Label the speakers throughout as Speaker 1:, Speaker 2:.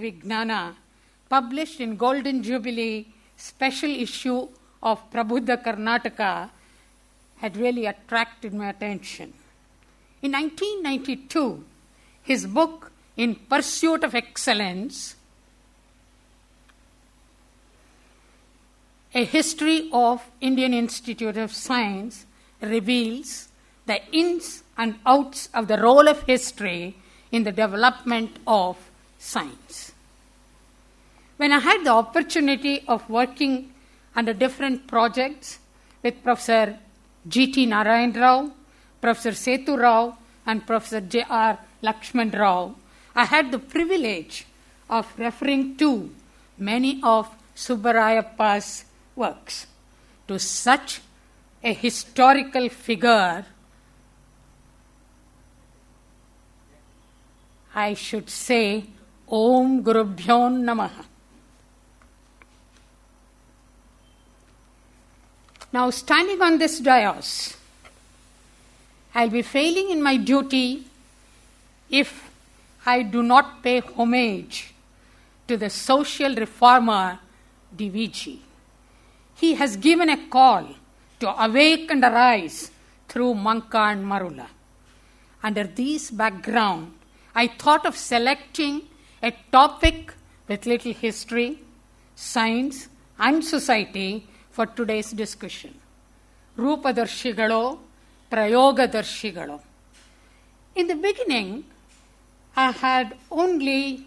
Speaker 1: Vignana, published in Golden Jubilee special issue of Prabuddha Karnataka, had really attracted my attention. In 1992, his book, In Pursuit of Excellence, A History of Indian Institute of Science, reveals the ins and outs of the role of history in the development of science. When I had the opportunity of working under different projects with Professor G.T. Narayan Rao, Professor Sethu Rao, and Professor J.R. Lakshman Rao, I had the privilege of referring to many of Subbarayappa's works. To such a historical figure, I should say, Om Gurubhyo Namaha. Now, standing on this dais, I'll be failing in my duty if I do not pay homage to the social reformer DVG. He has given a call to awake and arise through Manka and Marula. Under this background, I thought of selecting a topic with little history, science, and society for today's discussion. Roopadarshigalo Prayogadarshigalo. In the beginning, I had only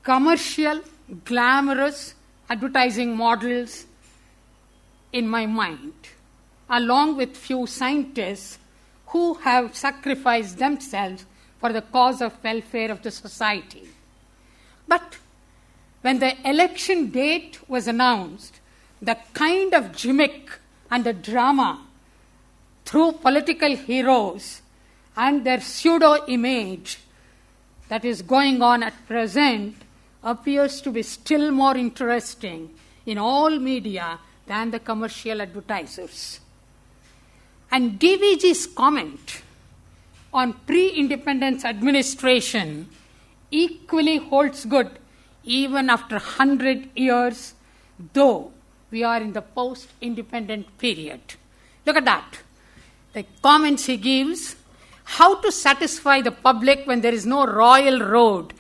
Speaker 1: commercial, glamorous advertising models in my mind, along with few scientists who have sacrificed themselves for the cause of welfare of the society. But when the election date was announced, the kind of gimmick and the drama through political heroes and their pseudo-image that is going on at present appears to be still more interesting in all media than the commercial advertisers. And DVG's comment on pre-independence administration equally holds good even after 100 years, though we are in the post-independent period. Look at that. The comments he gives, how to satisfy the public when there is no royal road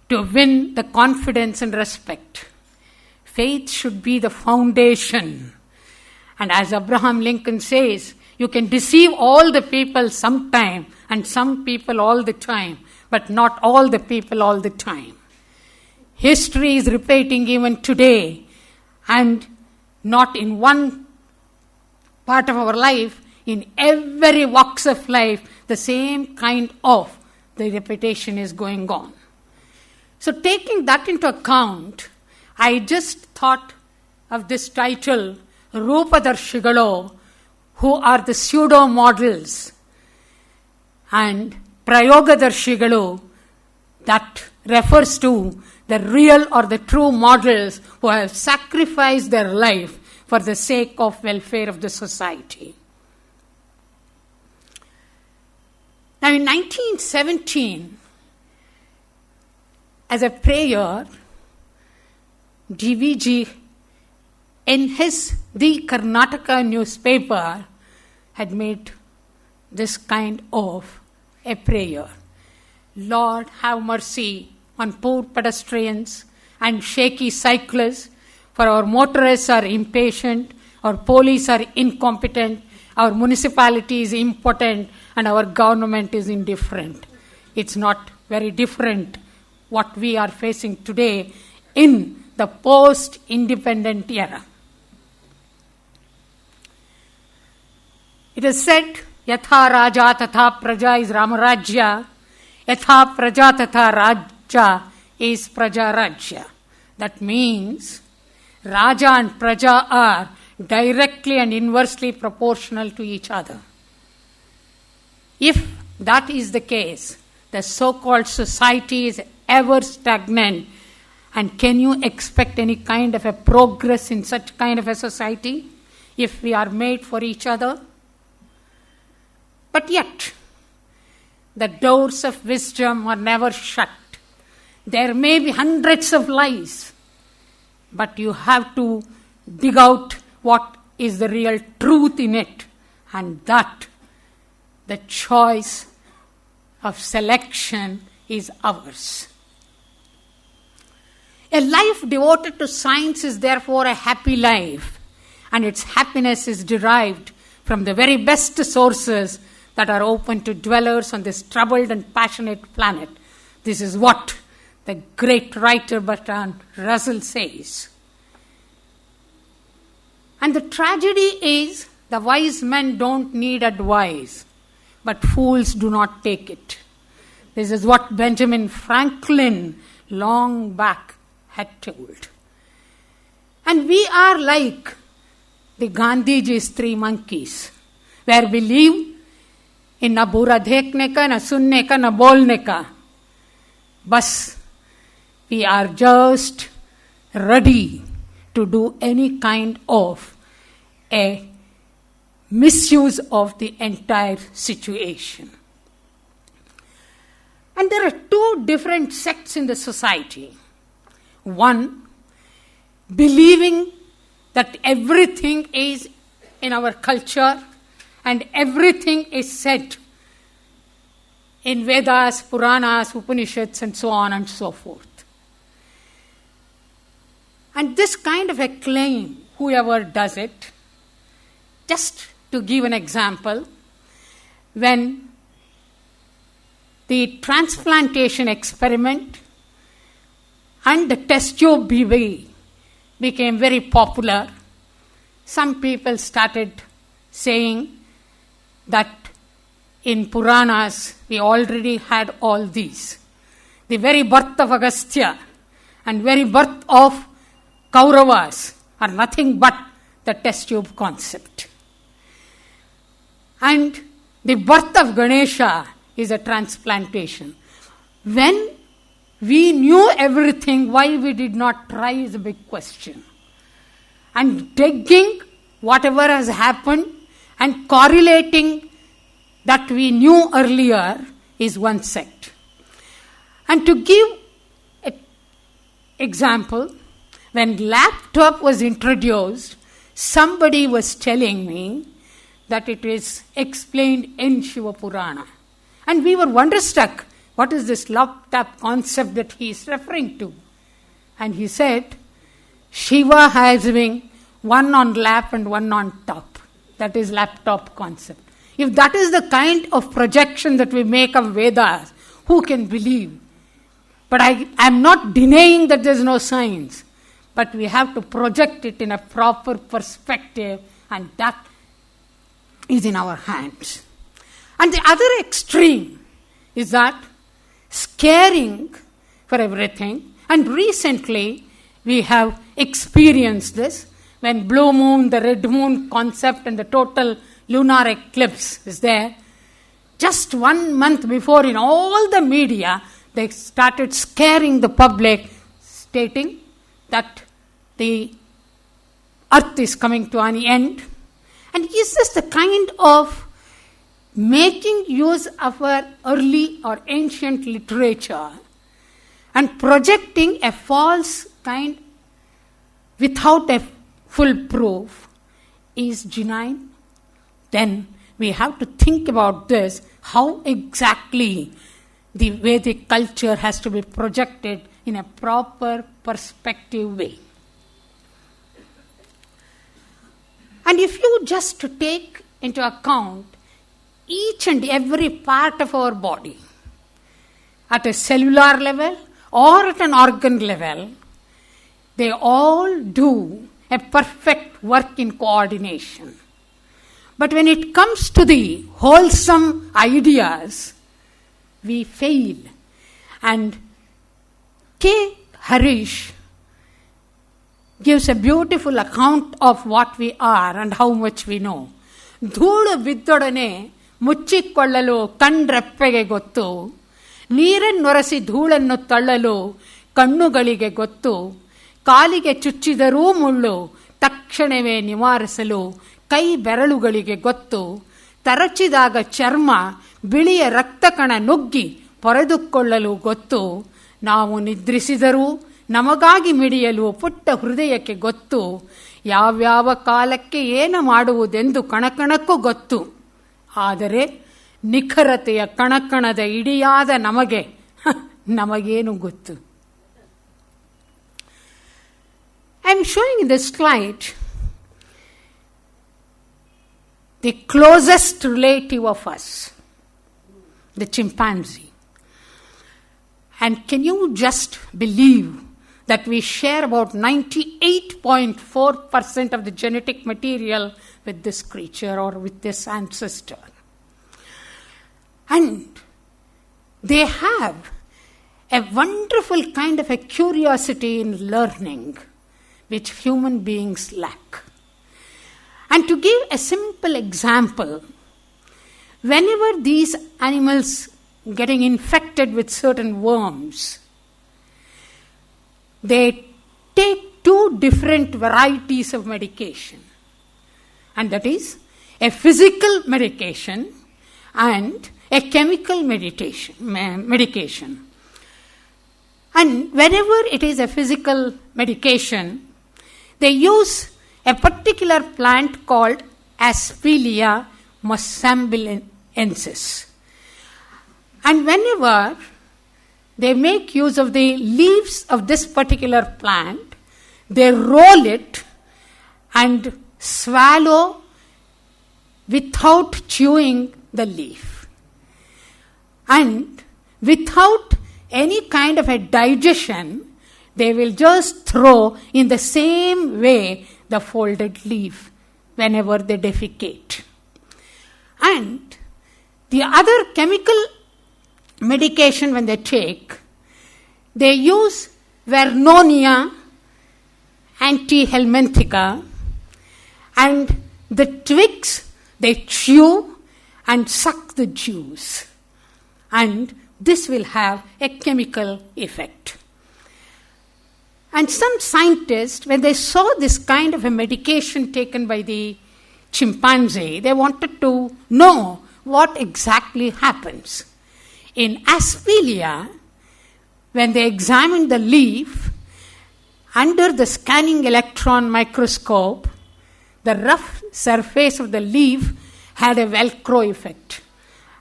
Speaker 1: to win the confidence and respect. Faith should be the foundation. And as Abraham Lincoln says, you can deceive all the people sometime and some people all the time, but not all the people all the time. History is repeating even today, and not in one part of our life, in every walks of life, the same kind of the repetition is going on. So taking that into account, I just thought of this title, Roopadarshigalo, who are the pseudo-models, and Prayogadarshigalo, that refers to the real or the true models who have sacrificed their life for the sake of welfare of the society. Now in 1917, as a prayer, DVG in his The Karnataka newspaper had made this kind of a prayer. Lord, have mercy on poor pedestrians and shaky cyclists, for our motorists are impatient, our police are incompetent, our municipality is impotent, and our government is indifferent. It's not very different what we are facing today in the post-independent era. It is said, Yatha Raja Tatha Praja is Ramarajya, Yatha Praja Tatha Raja is Praja Rajya. That means Raja and Praja are directly and inversely proportional to each other. If that is the case, the so-called society is ever stagnant, and can you expect any kind of a progress in such kind of a society if we are made for each other? But yet, the doors of wisdom are never shut. There may be hundreds of lies, but you have to dig out what is the real truth in it, and that the choice of selection is ours. A life devoted to science is therefore a happy life, and its happiness is derived from the very best sources that are open to dwellers on this troubled and passionate planet. This is what the great writer Bertrand Russell says. And the tragedy is the wise men don't need advice, but fools do not take it. This is what Benjamin Franklin long back had told. And we are like the Gandhiji's three monkeys, where we live in na bura dekhne ka, na sunne ka, na bolne ka. Bas, we are just ready to do any kind of a misuse of the entire situation. And there are two different sects in the society. One, believing that everything is in our culture and everything is said in Vedas, Puranas, Upanishads, and so on and so forth. And this kind of a claim, whoever does it, just to give an example, when the transplantation experiment and the test tube baby became very popular, some people started saying that in Puranas we already had all these. The very birth of Agastya and very birth of Kauravas are nothing but the test tube concept. And the birth of Ganesha is a transplantation. When we knew everything, why we did not try is a big question. And digging whatever has happened and correlating that we knew earlier is one sect. And to give an example, when laptop was introduced, somebody was telling me that it is explained in Shiva Purana. And we were wonderstruck. What is this laptop concept that he is referring to? And he said, Shiva has having one on lap and one on top. That is laptop concept. If that is the kind of projection that we make of Vedas, who can believe? But I am not denying that there is no science. But we have to project it in a proper perspective, and that is in our hands. And the other extreme is that scaring for everything. And recently we have experienced this when blue moon, the red moon concept and the total lunar eclipse is there. Just 1 month before, in all the media, they started scaring the public, stating that the earth is coming to an end. And is this the kind of making use of our early or ancient literature and projecting a false kind without a full proof is genuine? Then we have to think about this, how exactly the Vedic culture has to be projected in a proper perspective way. And if you just take into account each and every part of our body, at a cellular level or at an organ level, they all do a perfect work in coordination. But when it comes to the wholesome ideas, we fail. And K. Harish gives a beautiful account of what we are and how much we know. ಧೂಳು ಬಿದ್ದೊಡನೆ ಮುಚ್ಚಿಕೊಳ್ಳಲು ಕಣ್ರೆಪ್ಪೆಗೆ ಗೊತ್ತು, ನೀರನ್ನೊರೆಸಿ ಧೂಳನ್ನು ತಳ್ಳಲು ಕಣ್ಣುಗಳಿಗೆ ಗೊತ್ತು, ಕಾಲಿಗೆ ಚುಚ್ಚಿದರೂ ಮುಳ್ಳು ತಕ್ಷಣವೇ ನಿವಾರಿಸಲು ಕೈ ಬೆರಳುಗಳಿಗೆ ಗೊತ್ತು, ತರಚಿದಾಗ ಚರ್ಮ ಬಿಳಿಯ ರಕ್ತಕಣ ನುಗ್ಗಿ ಪೊರೆದುಕೊಳ್ಳಲು ಗೊತ್ತು, ನಾವು ನಿದ್ರಿಸಿದರೂ ನಮಗಾಗಿ ಮಿಡಿಯಲು ಪುಟ್ಟ ಹೃದಯಕ್ಕೆ ಗೊತ್ತು, ಯಾವ್ಯಾವ ಕಾಲಕ್ಕೆ ಏನು ಮಾಡುವುದೆಂದು ಕಣಕಣಕ್ಕೂ ಗೊತ್ತು. ಆದರೆ ನಿಖರತೆಯ ಕಣಕಣದ ಇಡಿಯಾದ ನಮಗೇನು ಗೊತ್ತು? I am showing in this slide the closest relative of us, the chimpanzee. And can you just believe that we share about 98.4% of the genetic material with this creature or with this ancestor? And they have a wonderful kind of a curiosity in learning, which human beings lack. And to give a simple example, whenever these animals getting infected with certain worms, they take two different varieties of medication. And that is a physical medication and a chemical medication. And whenever it is a physical medication, they use a particular plant called Aspelia mosambiensis. And whenever they make use of the leaves of this particular plant, they roll it and swallow without chewing the leaf. And without any kind of a digestion, they will just throw in the same way the folded leaf whenever they defecate. And the other chemical medication when they take, they use Vernonia antihelminthica, and the twigs they chew and suck the juice, and this will have a chemical effect. And some scientists, when they saw this kind of a medication taken by the chimpanzee, they wanted to know what exactly happens. In Aspelia, when they examined the leaf, under the scanning electron microscope, the rough surface of the leaf had a Velcro effect.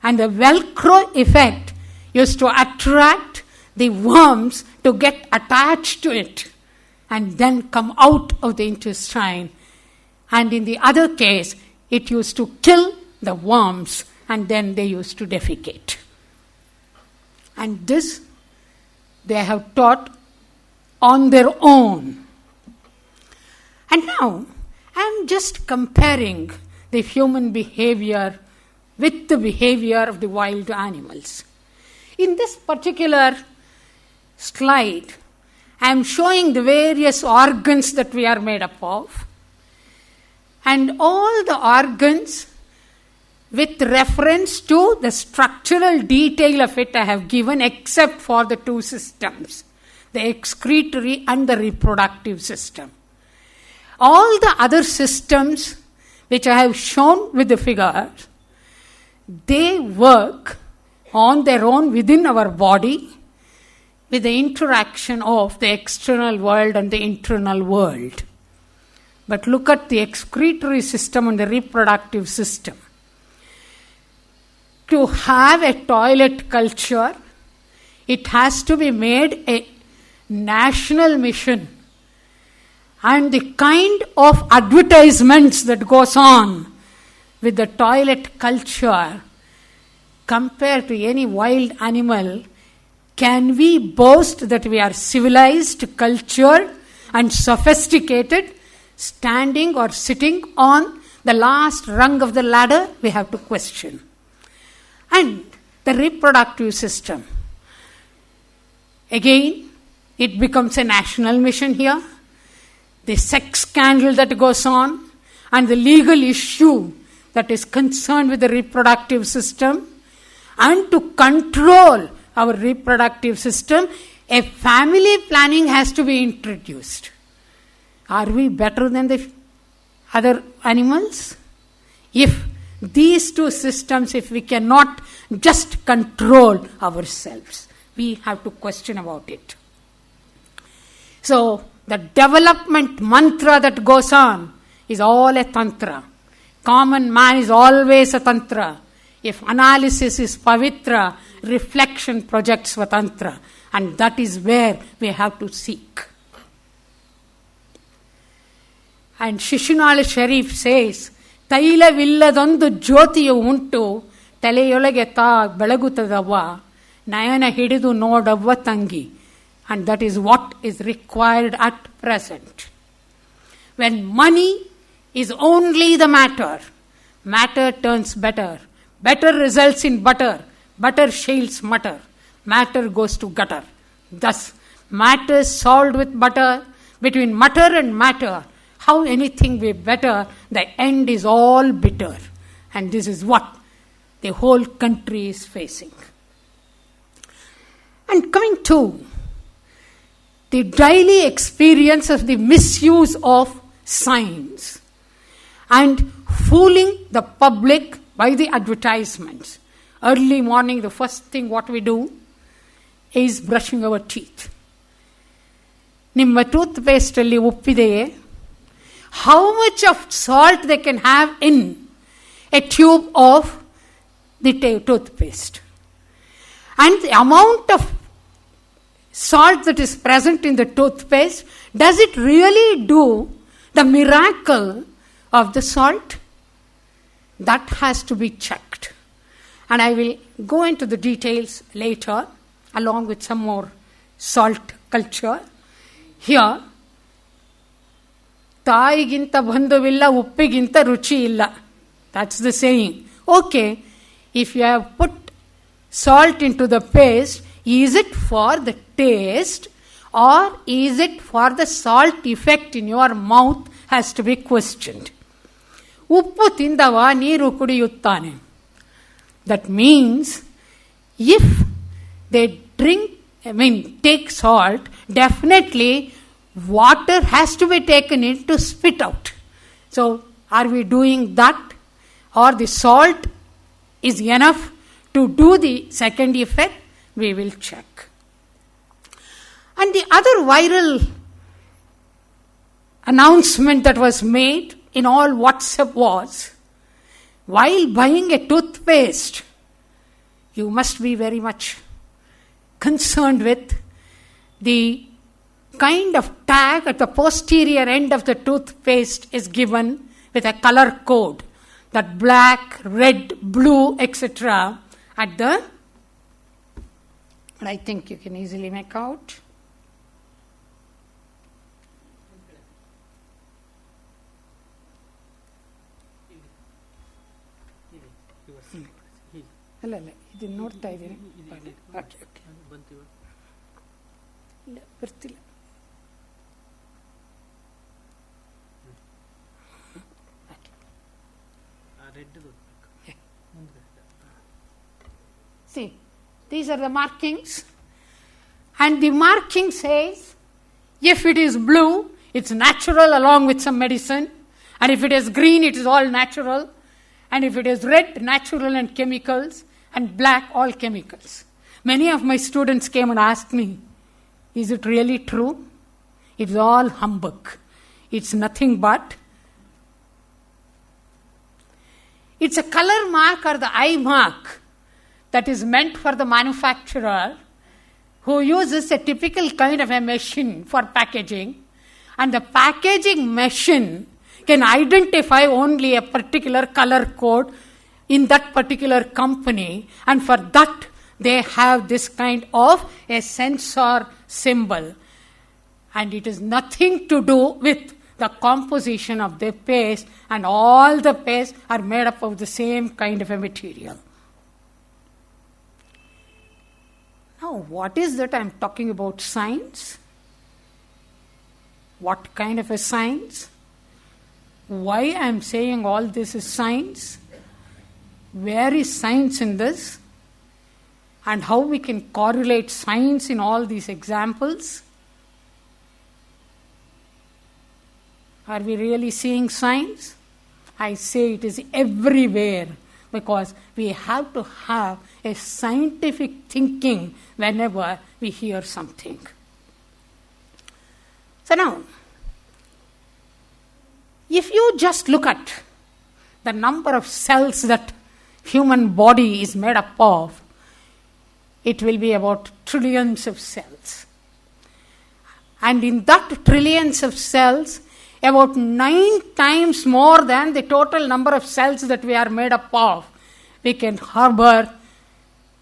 Speaker 1: And the Velcro effect used to attract the worms to get attached to it and then come out of the intestine. And in the other case, it used to kill the worms and then they used to defecate. And this they have taught on their own. And now I am just comparing the human behavior with the behavior of the wild animals. In this particular slide, I am showing the various organs that we are made up of. And all the organs with reference to the structural detail of it I have given, except for the two systems, the excretory and the reproductive system. All the other systems which I have shown with the figure, they work on their own within our body with the interaction of the external world and the internal world. But look at the excretory system and the reproductive system. To have a toilet culture, it has to be made a national mission. And the kind of advertisements that goes on with the toilet culture compared to any wild animal, can we boast that we are civilized, cultured and sophisticated, standing or sitting on the last rung of the ladder? We have to question. And the reproductive system. Again, it becomes a national mission here. The sex scandal that goes on and the legal issue that is concerned with the reproductive system. And to control our reproductive system, a family planning has to be introduced. Are we better than the other animals? If these two systems, if we cannot just control ourselves, we have to question about it. So, the development mantra that goes on is all a tantra. Common man is always a tantra. If analysis is pavitra, reflection projects Swatantra. And that is where we have to seek. And Shishinala Sharif says, Tailavilladondu jyotiyu untu, Teleyolage ta belagutadava, Nayana hididu nodavva tangi. And that is what is required at present. When money is only the matter, matter turns better. Better results in butter. Butter shales mutter. Matter goes to gutter. Thus, matter solved with butter, between mutter and matter, how anything be better, the end is all bitter. And this is what the whole country is facing. And coming to the daily experience of the misuse of science and fooling the public by the advertisements. Early morning, the first thing what we do is brushing our teeth. Nimma toothpaste alli uppideye? How much of salt they can have in a tube of the toothpaste? And the amount of salt that is present in the toothpaste, does it really do the miracle of the salt? That has to be checked. And I will go into the details later, along with some more salt culture. Here, Taiginta bandhavilla, uppiginta ruchi illa. That's the saying. Okay, if you have put salt into the paste, is it for the taste or is it for the salt effect in your mouth has to be questioned. Uppu tindava neeru kudiyuttane. That means if they take salt, definitely water has to be taken in to spit out. So, are we doing that? Or the salt is enough to do the second effect? We will check. And the other viral announcement that was made in all WhatsApp was, while buying a toothpaste, you must be very much concerned with the kind of tag at the posterior end of the toothpaste is given with a color code, that black, red, blue, etc. at the, I think you can easily make out. ಅಲ್ಲ ಇದನ್ನು ನೋಡ್ತಾ ಇದ್ದೀನಿ. Okay okay ಇಲ್ಲ ಬರ್ತಿಲ್ಲ. See, these are the markings. And the marking says, if it is blue, it's natural along with some medicine. And if it is green, it is all natural. And if it is red, natural and chemicals. And black, all chemicals. Many of my students came and asked me, is it really true? It's all humbug. It's nothing but, it's a color mark or the eye mark that is meant for the manufacturer who uses a typical kind of a machine for packaging. And the packaging machine can identify only a particular color code in that particular company, and for that they have this kind of a sensor symbol. And it is nothing to do with the composition of the paste, and all the pastes are made up of the same kind of a material. Now, what is that I am talking about? Science? What kind of a science? Why I am saying all this is science? Where is science in this? And how we can correlate science in all these examples? Are we really seeing science? I say it is everywhere. because we have to have a scientific thinking whenever we hear something. So now, if you just look at the number of cells that human body is made up of, it will be about trillions of cells. And in that trillions of cells, about 9 times more than the total number of cells that we are made up of, we can harbor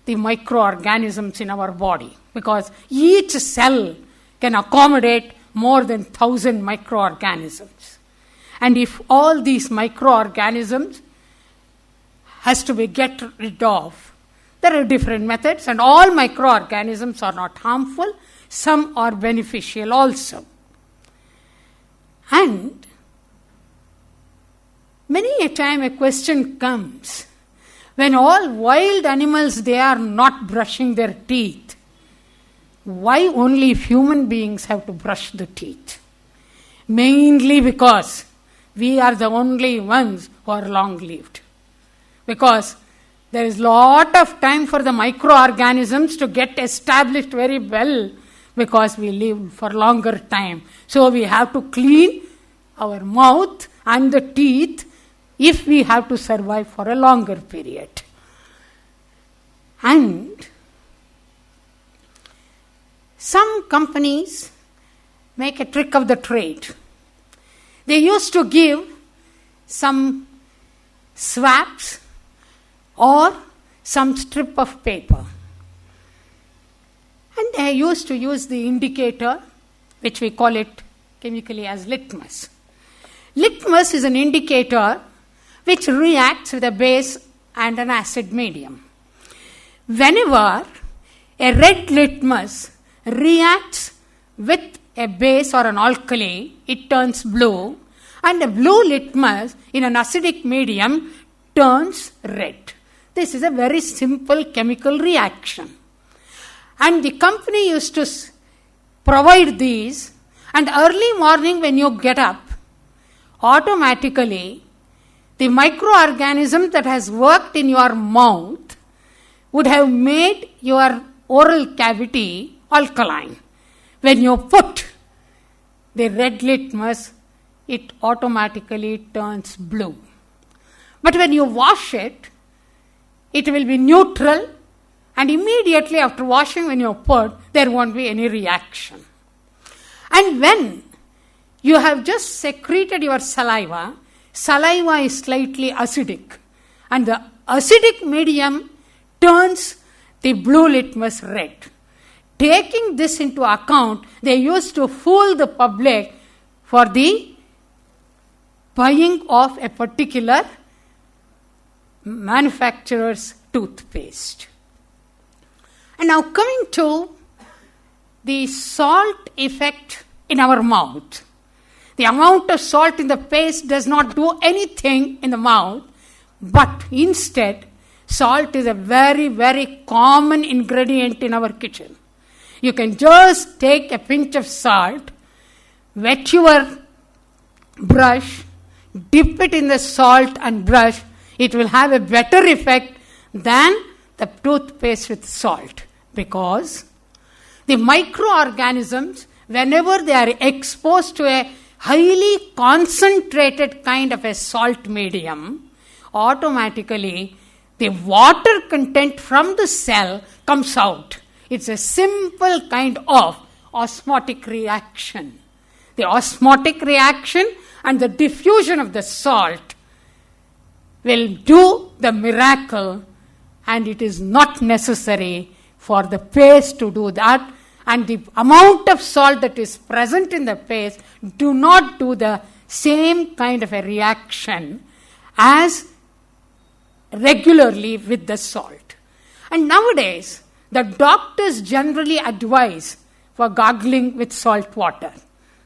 Speaker 1: the microorganisms in our body, because each cell can accommodate more than 1,000 microorganisms. And if all these microorganisms has to be get rid of, there are different methods, and all microorganisms are not harmful, some are beneficial also. And many a time a question comes, when all wild animals, they are not brushing their teeth, why only human beings have to brush the teeth? Mainly because we are the only ones who are long-lived. Because there is lot of time for the microorganisms to get established very well, because we live for longer time. So we have to clean our mouth and the teeth if we have to survive for a longer period. And some companies make a trick of the trade. They used to give some swabs or some strip of paper. And they used to use the indicator, which we call it chemically as litmus. Litmus is an indicator which reacts with a base and an acid medium. Whenever a red litmus reacts with a base or an alkali, it turns blue, and a blue litmus in an acidic medium turns red. This is a very simple chemical reaction. And the company used to provide these, and early morning when you get up, automatically the microorganism that has worked in your mouth would have made your oral cavity alkaline. When you put the red litmus, it automatically turns blue. But when you wash it, it will be neutral, and immediately after washing, when you put, there won't be any reaction. And when you have just secreted your saliva, saliva is slightly acidic, and the acidic medium turns the blue litmus red. Taking this into account, they used to fool the public for the buying of a particular manufacturer's toothpaste. And now coming to the salt effect in our mouth. The amount of salt in the paste does not do anything in the mouth, but instead, salt is a very, very common ingredient in our kitchen. You can just take a pinch of salt, wet your brush, dip it in the salt and brush. It will have a better effect than the toothpaste with salt, because the microorganisms, whenever they are exposed to a highly concentrated kind of a salt medium, automatically the water content from the cell comes out. It's a simple kind of osmotic reaction. The osmotic reaction and the diffusion of the salt will do the miracle, and it is not necessary for the paste to do that, and the amount of salt that is present in the paste do not do the same kind of a reaction as regularly with the salt. And nowadays, the doctors generally advise for gargling with salt water,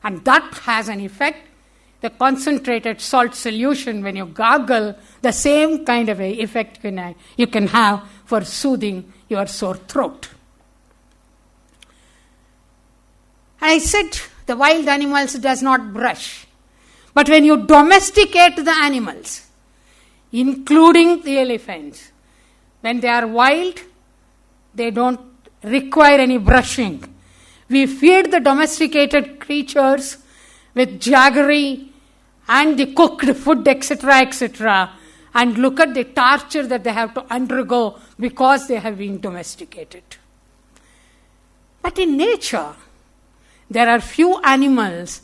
Speaker 1: and that has an effect. The concentrated salt solution, when you gargle, the same kind of a effect you can have for soothing your sore throat. And I said the wild animals does not brush. But when you domesticate the animals, including the elephants. When they are wild, they don't require any brushing. We feed the domesticated creatures with jaggery and the cooked food, etc., etc., and look at the torture that they have to undergo because they have been domesticated. But in nature, there are few animals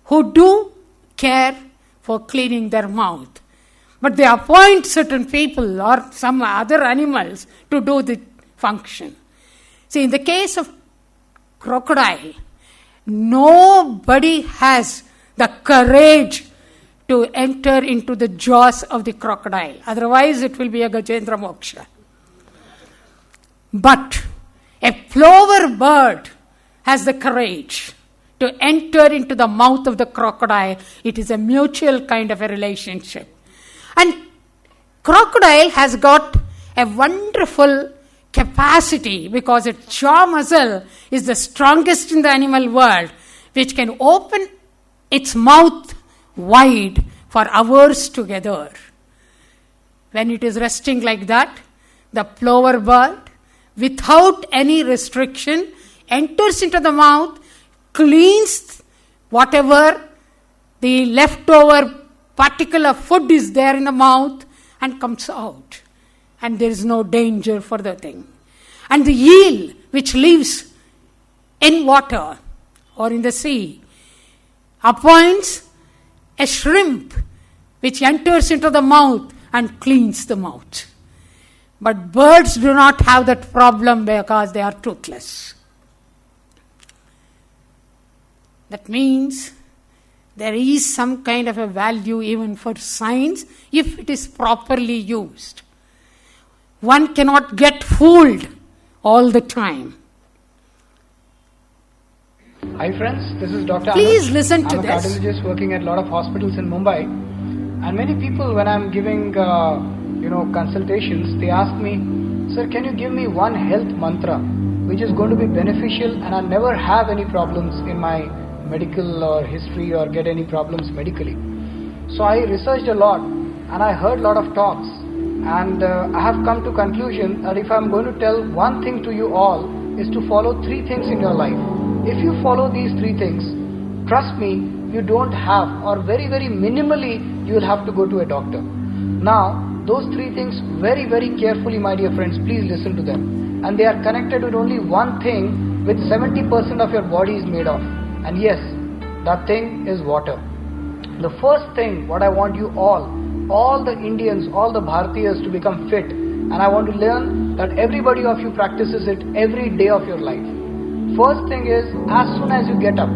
Speaker 1: who do care for cleaning their mouth. But they appoint certain people or some other animals to do the function. See, in the case of crocodile, nobody has the courage to enter into the jaws of the crocodile. Otherwise, it will be a Gajendra Moksha. But a plover bird has the courage to enter into the mouth of the crocodile. It is a mutual kind of a relationship. And crocodile has got a wonderful capacity because its jaw muscle is the strongest in the animal world, which can open its mouth wide for hours together. When it is resting like that, the plover bird, without any restriction, enters into the mouth, cleans whatever the leftover particle of food is there in the mouth, and comes out. And there is no danger for the thing. And the eel, which lives in water or in the sea, appoints a shrimp which enters into the mouth and cleans the mouth. But birds do not have that problem because they are toothless. That means there is some kind of a value even for science if it is properly used. One cannot get fooled all the time.
Speaker 2: Hi friends, this is Dr.
Speaker 1: Please listen to
Speaker 2: I'm
Speaker 1: this.
Speaker 2: a cardiologist working at a lot of hospitals in Mumbai. And many people, when I'm giving consultations, they ask me, sir, can you give me one health mantra which is going to be beneficial and I never have any problems in my medical or history or get any problems medically. So I researched a lot and I heard a lot of talks, and I have come to conclusion that if I'm going to tell one thing to you all is to follow three things in your life. If you follow these three things, trust me, you don't have, or very very minimally you will have to go to a doctor. Now those three things, very very carefully my dear friends, please listen to them, and they are connected with only one thing which 70% of your body is made of. And yes, that thing is water. The first thing what I want you all the Indians, all the Bharatiyas to become fit, and I want to learn that everybody of you practices it every day of your life. First thing is, as soon as you get up,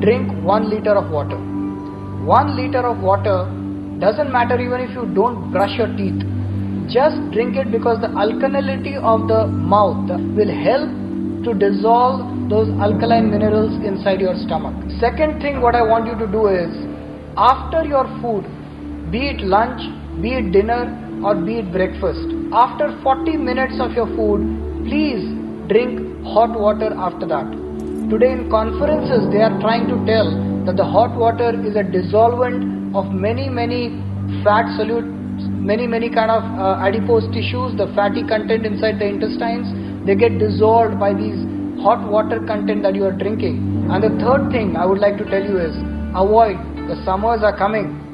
Speaker 2: drink 1 liter of water. 1 liter of water, doesn't matter even if you don't brush your teeth. Just drink it because the alkalinity of the mouth will help to dissolve those alkaline minerals inside your stomach. Second thing what I want you to do is, after your food, be it lunch, be it dinner or be it breakfast, after 40 minutes of your food, please drink hot water after that. Today in conferences they are trying to tell that the hot water is a dissolvent of many fat solute, many kind of adipose tissues, the fatty content inside the intestines, they get dissolved by these hot water content that you are drinking. And the third thing I would like to tell you is, avoid, the summers are coming,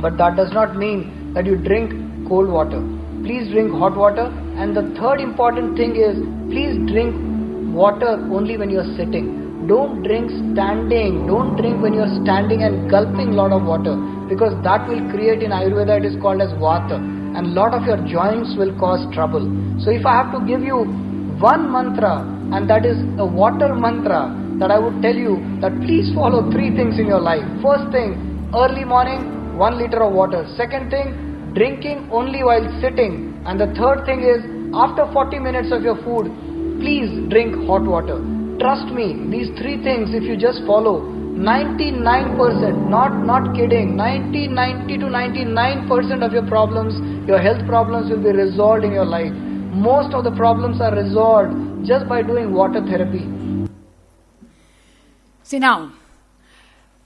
Speaker 2: but that does not mean that you drink cold water. Please drink hot water. And the third important thing is, please drink water only when you are sitting. Don't drink standing. Don't drink when you are standing and gulping lot of water, because that will create, in Ayurveda it is called as vata, and lot of your joints will cause trouble. So if I have to give you one mantra, and that is a water mantra, that I would tell you that please follow three things in your life. First thing, early morning, 1 liter of water. Second thing, drinking only while sitting. And the third thing is, after 40 minutes of your food, please drink hot water. Trust me, these three things if you just follow, 99%, not kidding, 90 to 99% of your problems, your health problems will be resolved in your life. Most of the problems are resolved just by doing water therapy.
Speaker 1: See now,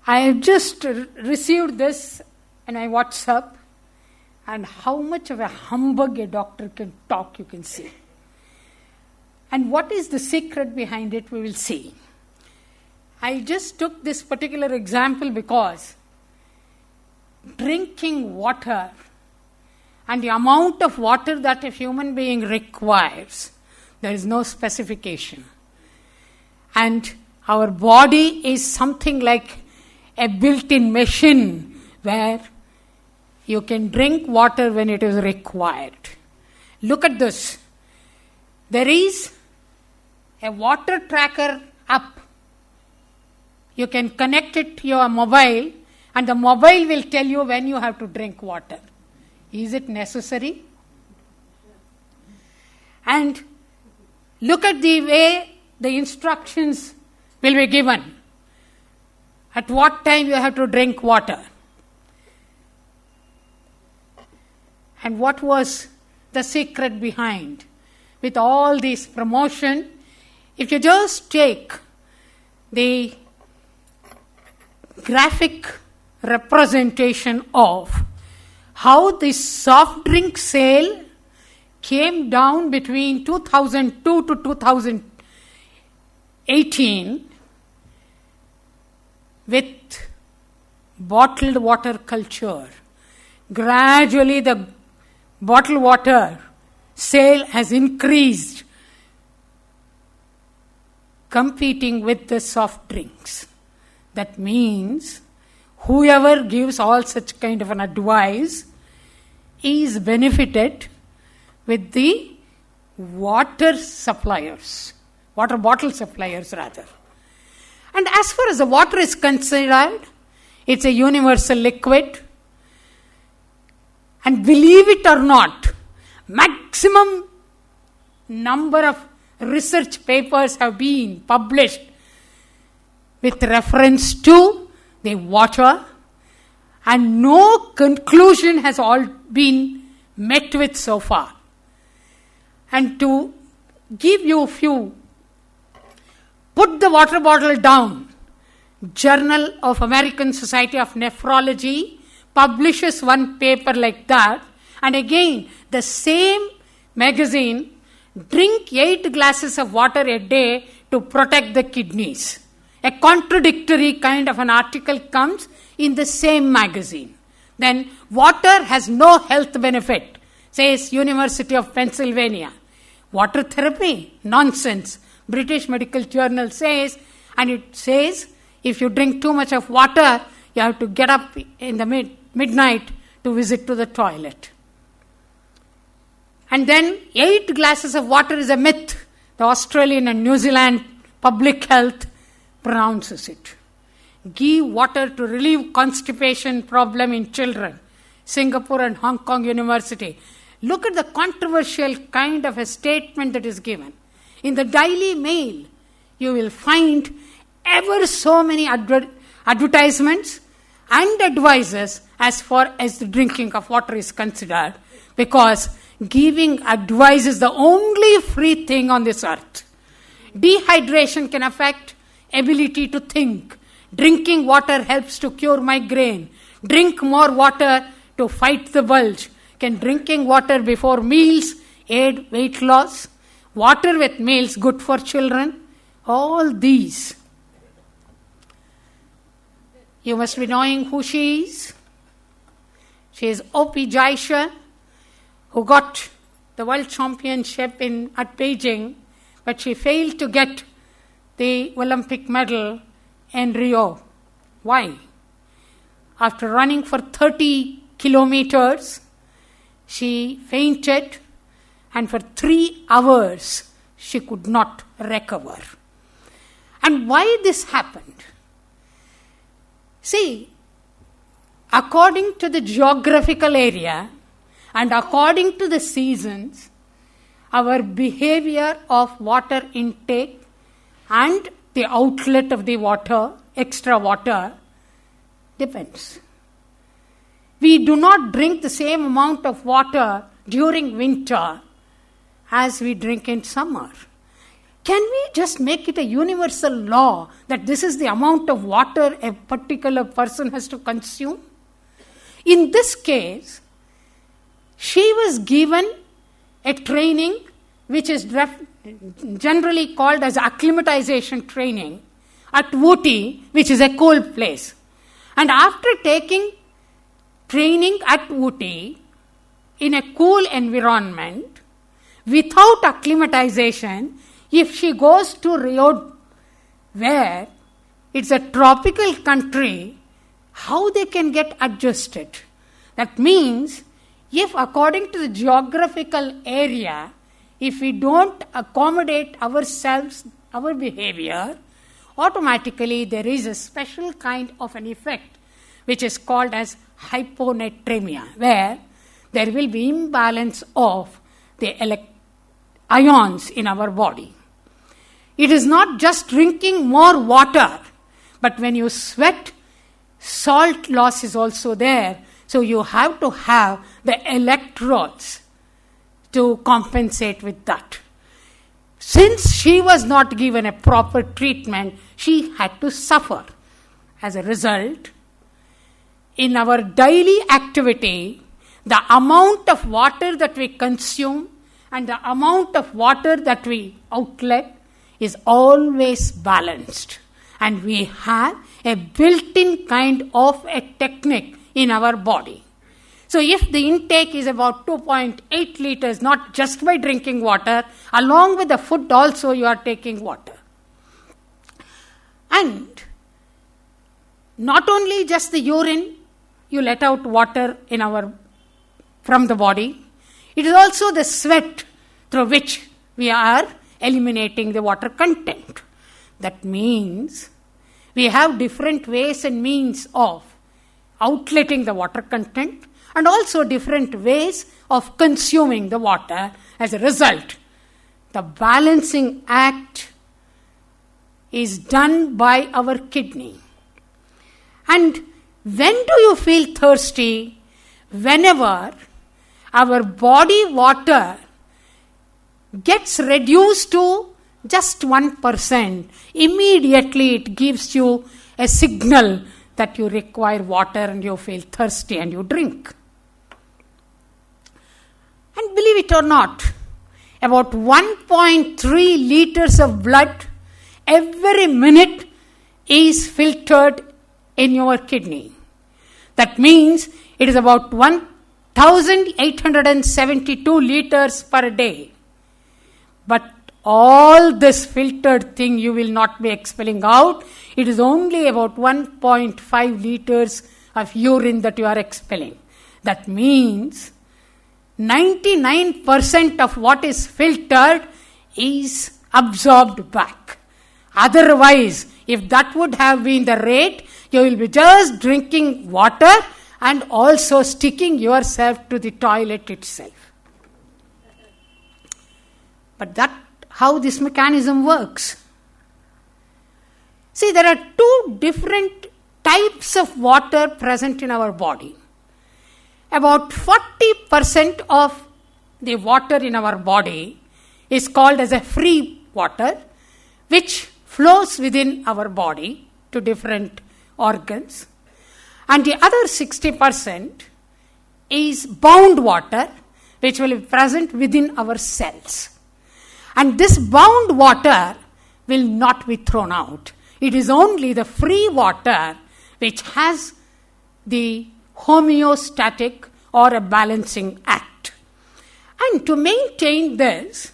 Speaker 1: I have just received this in my WhatsApp, and how much of a humbug a doctor can talk, you can see. And what is the secret behind it, we will see. I just took this particular example because drinking water and the amount of water that a human being requires, there is no specification. And our body is something like a built-in machine where you can drink water when it is required. Look at this. There is a water tracker app. You can connect it to your mobile, and the mobile will tell you when you have to drink water. Is it necessary? And look at the way the instructions will be given. At what time you have to drink water. And what was the secret behind? With all this promotion, if you just take the graphic representation of how this soft drink sale came down between 2002 to 2018 with bottled water culture. Gradually the bottled water sale has increased, competing with the soft drinks. That means whoever gives all such kind of an advice is benefited with the water suppliers, water bottle suppliers rather. And as far as the water is considered, it's a universal liquid. And believe it or not, maximum number of research papers have been published with reference to the water, and no conclusion has all been met with so far. And to give you a few, put the water bottle down. Journal of American Society of Nephrology publishes one paper like that, and again the same magazine, drink 8 glasses of water a day to protect the kidneys. A contradictory kind of an article comes in the same magazine. Then water has no health benefit, says University of Pennsylvania. Water therapy? Nonsense. British Medical Journal says, and it says if you drink too much of water, you have to get up in the midnight to visit to the toilet. And then 8 glasses of water is a myth. The Australian and New Zealand public health pronounces it. Give water to relieve constipation problem in children. Singapore and Hong Kong University. Look at the controversial kind of a statement that is given. In the Daily Mail, you will find ever so many advertisements and advices as far as the drinking of water is considered, because giving advice is the only free thing on this earth. Dehydration can affect ability to think. Drinking water helps to cure migraine. Drink more water to fight the bulge. Can drinking water before meals aid weight loss? Water with meals good for children? All these. You must be knowing who she is. She is O.P. Jaisha, who got the world championship at Beijing, but she failed to get the Olympic medal in Rio. Why? After running for 30 kilometers, she fainted, and for 3 hours she could not recover. And why this happened? See, according to the geographical area and according to the seasons, our behavior of water intake and the outlet of the water, extra water, depends. We do not drink the same amount of water during winter as we drink in summer. Can we just make it a universal law that this is the amount of water a particular person has to consume? In this case, she was given a training which is generally called as acclimatization training at Ooty, which is a cold place. And after taking training at Ooty in a cool environment, without acclimatization, if she goes to Rio, where it's a tropical country, how they can get adjusted? That means, if according to the geographical area, if we don't accommodate ourselves, our behavior, automatically there is a special kind of an effect which is called as hyponatremia, where there will be imbalance of the ions in our body. It is not just drinking more water, but when you sweat, salt loss is also there. So you have to have the electrolytes to compensate with that. Since she was not given a proper treatment, she had to suffer. As a result, in our daily activity, the amount of water that we consume and the amount of water that we outlet is always balanced. And we have a built-in kind of a technique in our body. So if the intake is about 2.8 liters, not just by drinking water, along with the food also you are taking water. And not only just the urine, you let out water from the body, it is also the sweat through which we are eliminating the water content. That means we have different ways and means of outletting the water content and also different ways of consuming the water. As a result, the balancing act is done by our kidney. And when do you feel thirsty? Whenever our body water gets reduced to just 1%, immediately it gives you a signal that you require water and you feel thirsty and you drink. And believe it or not, about 1.3 liters of blood every minute is filtered in your kidney. That means it is about 1,872 liters per day. But all this filtered thing you will not be expelling out. It is only about 1.5 liters of urine that you are expelling. That means 99% of what is filtered is absorbed back. Otherwise, if that would have been the rate, you will be just drinking water and also sticking yourself to the toilet itself. But that's how this mechanism works. See, there are two different types of water present in our body. About 40% of the water in our body is called as a free water, which flows within our body to different organs. And the other 60% is bound water, which will be present within our cells. And this bound water will not be thrown out. It is only the free water which has the homeostatic or a balancing act. And to maintain this,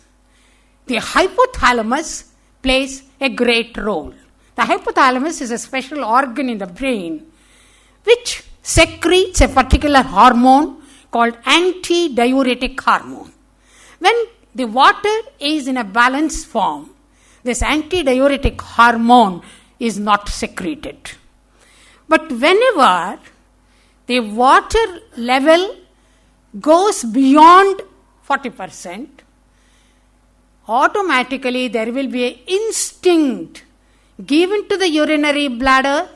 Speaker 1: the hypothalamus plays a great role. The hypothalamus is a special organ in the brain which secretes a particular hormone called antidiuretic hormone. When the water is in a balanced form, this antidiuretic hormone is not secreted. But whenever the water level goes beyond 40%, automatically there will be an instinct given to the urinary bladder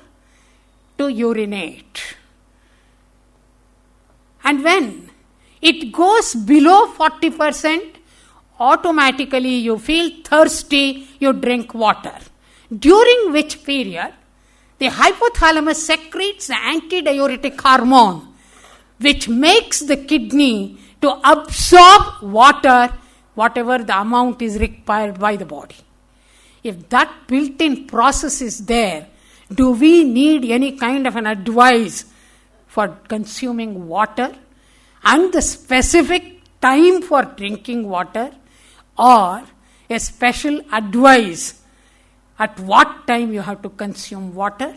Speaker 1: to urinate. And when it goes below 40%, automatically you feel thirsty, you drink water. During which period, the hypothalamus secretes the antidiuretic hormone, which makes the kidney to absorb water, whatever the amount is required by the body. If that built-in process is there, do we need any kind of an advice for consuming water and the specific time for drinking water, or a special advice at what time you have to consume water?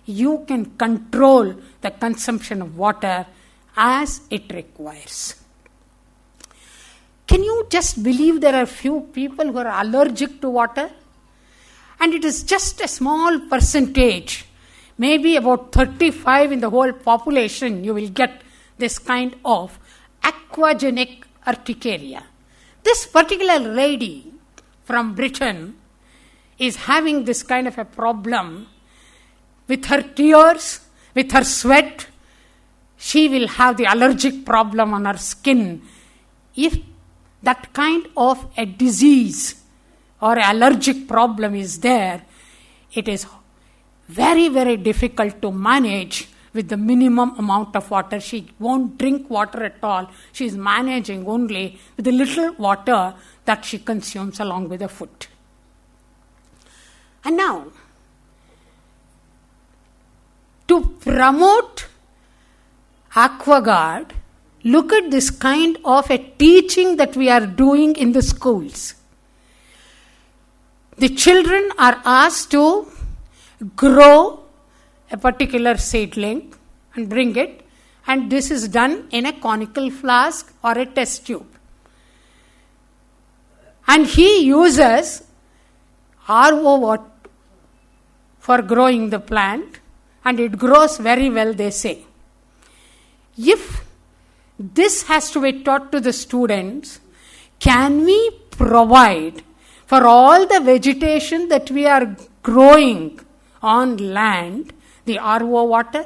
Speaker 1: You can control the consumption of water as it requires. Can you just believe there are few people who are allergic to water? And it is just a small percentage, maybe about 35 in the whole population, you will get this kind of aquagenic urticaria. This particular lady from Britain is having this kind of a problem with her tears, with her sweat. She will have the allergic problem on her skin. If that kind of a disease or allergic problem is there, it is very, very difficult to manage with the minimum amount of water. She won't drink water at all. She is managing only with the little water that she consumes along with the food. And now, to promote AquaGuard, look at this kind of a teaching that we are doing in the schools. The children are asked to grow a particular seedling and bring it, and this is done in a conical flask or a test tube. And he uses RO water for growing the plant, and it grows very well, they say. If this has to be taught to the students, can we provide for all the vegetation that we are growing on land the RO water?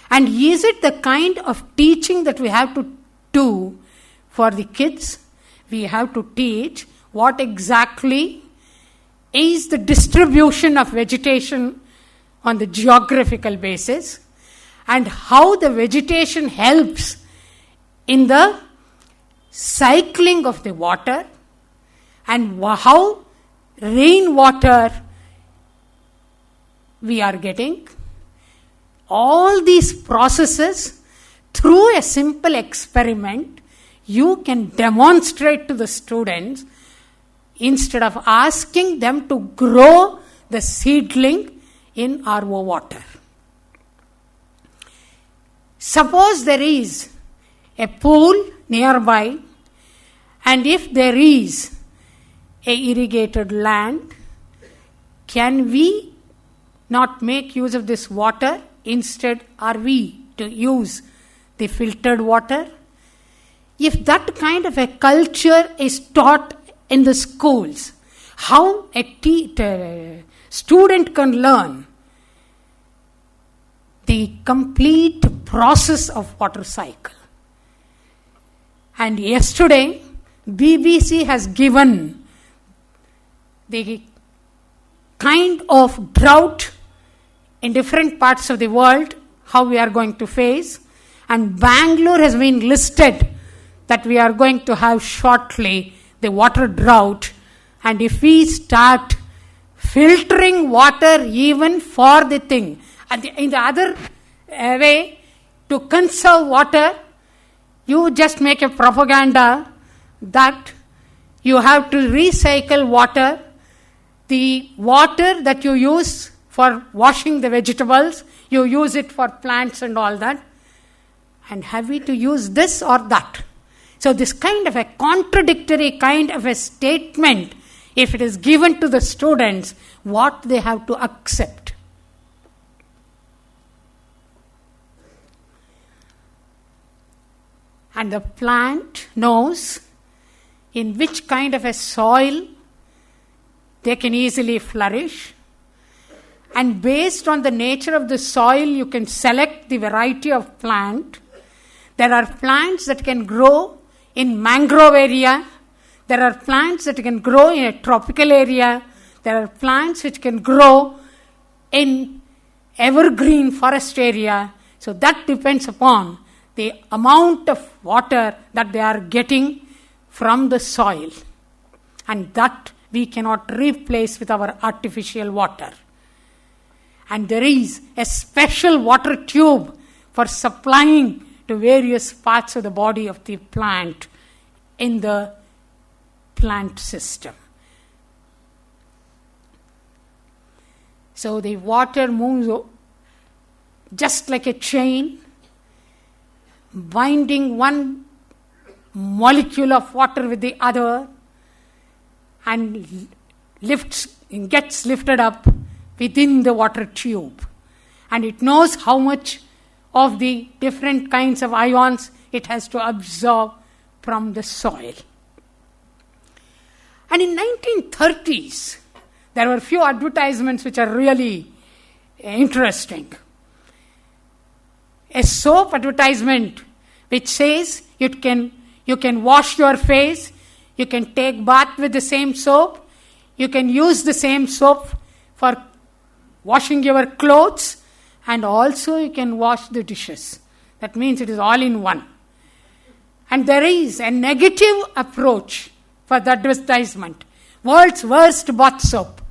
Speaker 1: And is it the kind of teaching that we have to do for the kids? We have to teach what exactly is the distribution of vegetation on the geographical basis, and how the vegetation helps in the cycling of the water, and how rainwater we are getting. All these processes, through a simple experiment, you can demonstrate to the students instead of asking them to grow the seedling in RO water. Suppose there is a pool nearby, and if there is a irrigated land, can we not make use of this water? Instead, are we to use the filtered water? If that kind of a culture is taught in the schools, how a student can learn the complete process of water cycle. And yesterday, BBC has given the kind of drought in different parts of the world, how we are going to face. And Bengaluru has been listed that we are going to have shortly the water drought. And if we start filtering water even for the thing, and in the other way, to conserve water, you just make a propaganda that you have to recycle water. The water that you use for washing the vegetables, you use it for plants and all that. And have we to use this or that? So this kind of a contradictory kind of a statement, if it is given to the students, what they have to accept. And the plant knows in which kind of a soil they can easily flourish. And based on the nature of the soil, you can select the variety of plant. There are plants that can grow in mangrove area. There are plants that can grow in a tropical area. There are plants which can grow in evergreen forest area. So that depends upon the amount of water that they are getting from the soil. And that we cannot replace with our artificial water. And there is a special water tube for supplying to various parts of the body of the plant in the plant system. So the water moves just like a chain, binding one molecule of water with the other, and gets lifted up within the water tube. And it knows how much of the different kinds of ions it has to absorb from the soil. And in 1930s, there were a few advertisements which are really interesting. A soap advertisement which says you can wash your face, you can take bath with the same soap, you can use the same soap for washing your clothes, and also you can wash the dishes. That means it is all in one. And there is a negative approach for the advertisement. World's worst bath soap.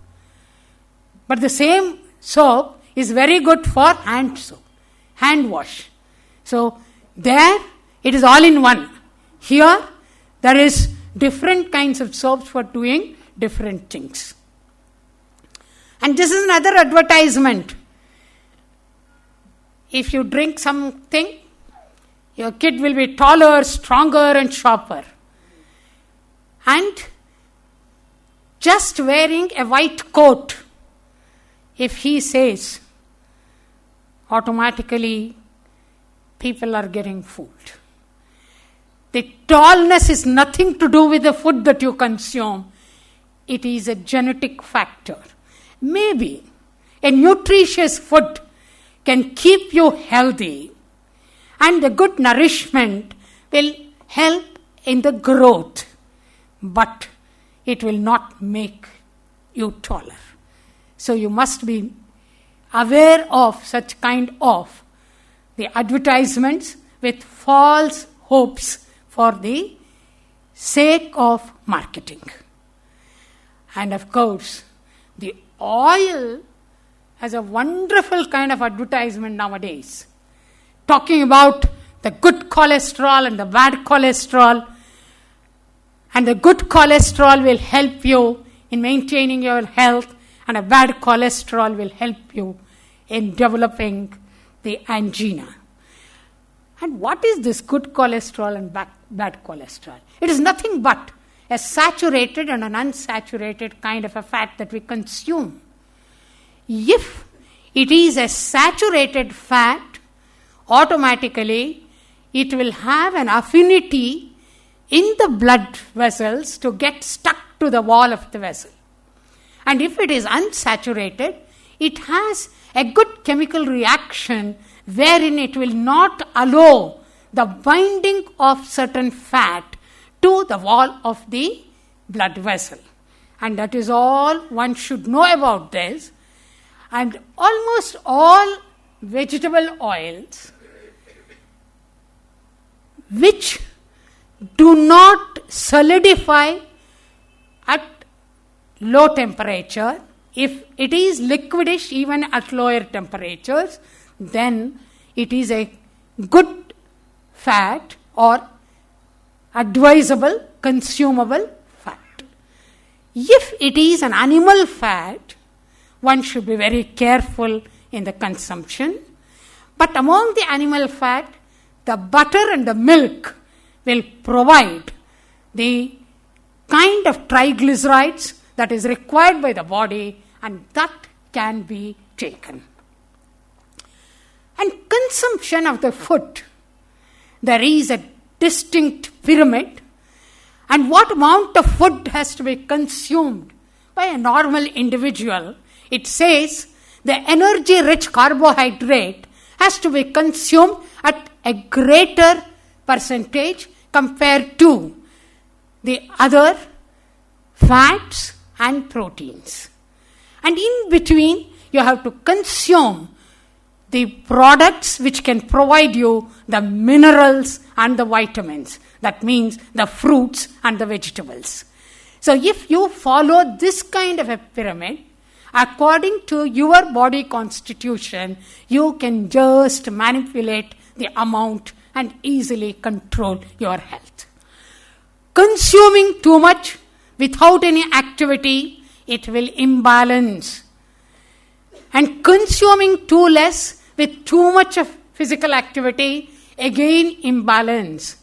Speaker 1: But the same soap is very good for hand wash. So there it is all in one. Here there is different kinds of soaps for doing different things. And this is another advertisement. If you drink something, your kid will be taller, stronger, and sharper. And just wearing a white coat, if he says, automatically people are getting fooled. The tallness is nothing to do with the food that you consume. It is a genetic factor. Maybe a nutritious food can keep you healthy, and the good nourishment will help in the growth, but it will not make you taller. So you must be aware of such kind of the advertisements with false hopes for the sake of marketing. And of course, the oil has a wonderful kind of advertisement nowadays, talking about the good cholesterol and the bad cholesterol. And the good cholesterol will help you in maintaining your health, and a bad cholesterol will help you in developing the angina. And what is this good cholesterol and bad cholesterol? It is nothing but a saturated and an unsaturated kind of a fat that we consume. If it is a saturated fat, automatically it will have an affinity in the blood vessels to get stuck to the wall of the vessel. And if it is unsaturated, it has a good chemical reaction wherein it will not allow the binding of certain fat to the wall of the blood vessel. And that is all one should know about this. And almost all vegetable oils which do not solidify at low temperature, if it is liquidish even at lower temperatures, then it is a good fat or advisable, consumable fat. If it is an animal fat, one should be very careful in the consumption. But among the animal fat, the butter and the milk will provide the kind of triglycerides that is required by the body, and that can be taken. And consumption of the food, there is a distinct pyramid, and what amount of food has to be consumed by a normal individual. It says the energy-rich carbohydrate has to be consumed at a greater percentage compared to the other fats and proteins. And in between, you have to consume the products which can provide you the minerals and the vitamins. That means the fruits and the vegetables. So if you follow this kind of a pyramid, according to your body constitution, you can just manipulate the amount and easily control your health. Consuming too much without any activity, it will imbalance. And consuming too less with too much of physical activity, again imbalance.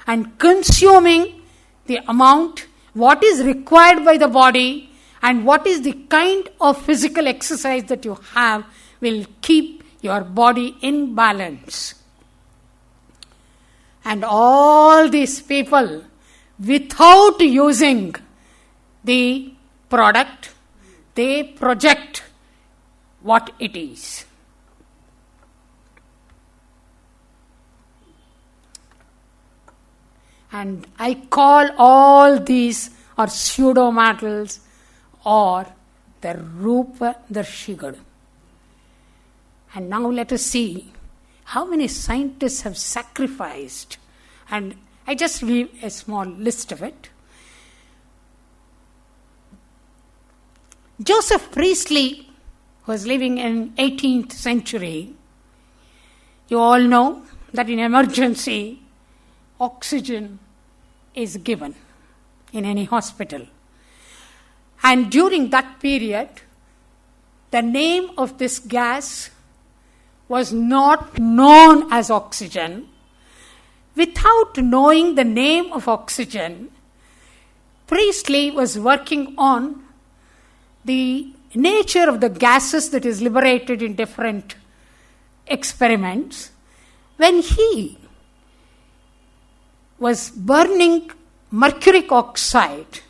Speaker 1: And consuming the amount, what is required by the body, and what is the kind of physical exercise that you have will keep your body in balance. And all these people, without using the product, they project what it is. And I call all these are pseudo-metals or the Roopadarshigalo. And now let us see how many scientists have sacrificed. And I just give a small list of it. Joseph Priestley was living in 18th century. You all know that in emergency, oxygen is given in any hospital. And during that period, the name of this gas was not known as oxygen. Without knowing the name of oxygen, Priestley was working on the nature of the gases that is liberated in different experiments. When he was burning mercuric oxide,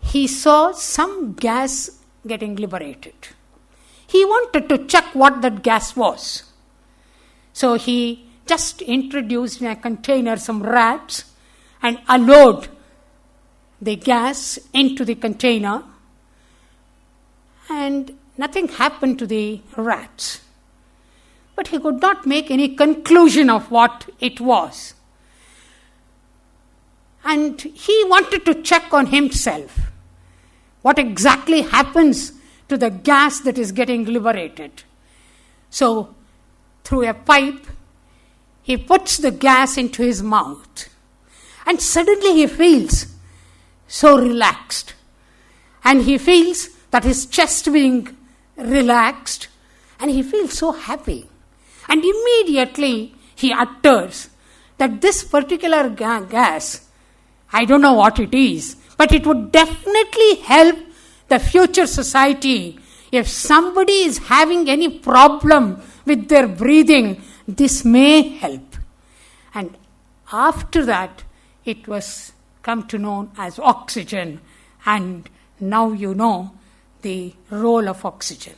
Speaker 1: he saw some gas getting liberated. He wanted to check what that gas was. So he just introduced in a container some rats and allowed the gas into the container, and nothing happened to the rats. But he could not make any conclusion of what it was. And he wanted to check on himself what exactly happens to the gas that is getting liberated. So, through a pipe, he puts the gas into his mouth. And suddenly he feels so relaxed. And he feels that his chest being relaxed. And he feels so happy. And immediately he utters that this particular gas, I don't know what it is, but it would definitely help the future society. If somebody is having any problem with their breathing, this may help. And after that, it was come to know as oxygen. And now you know the role of oxygen.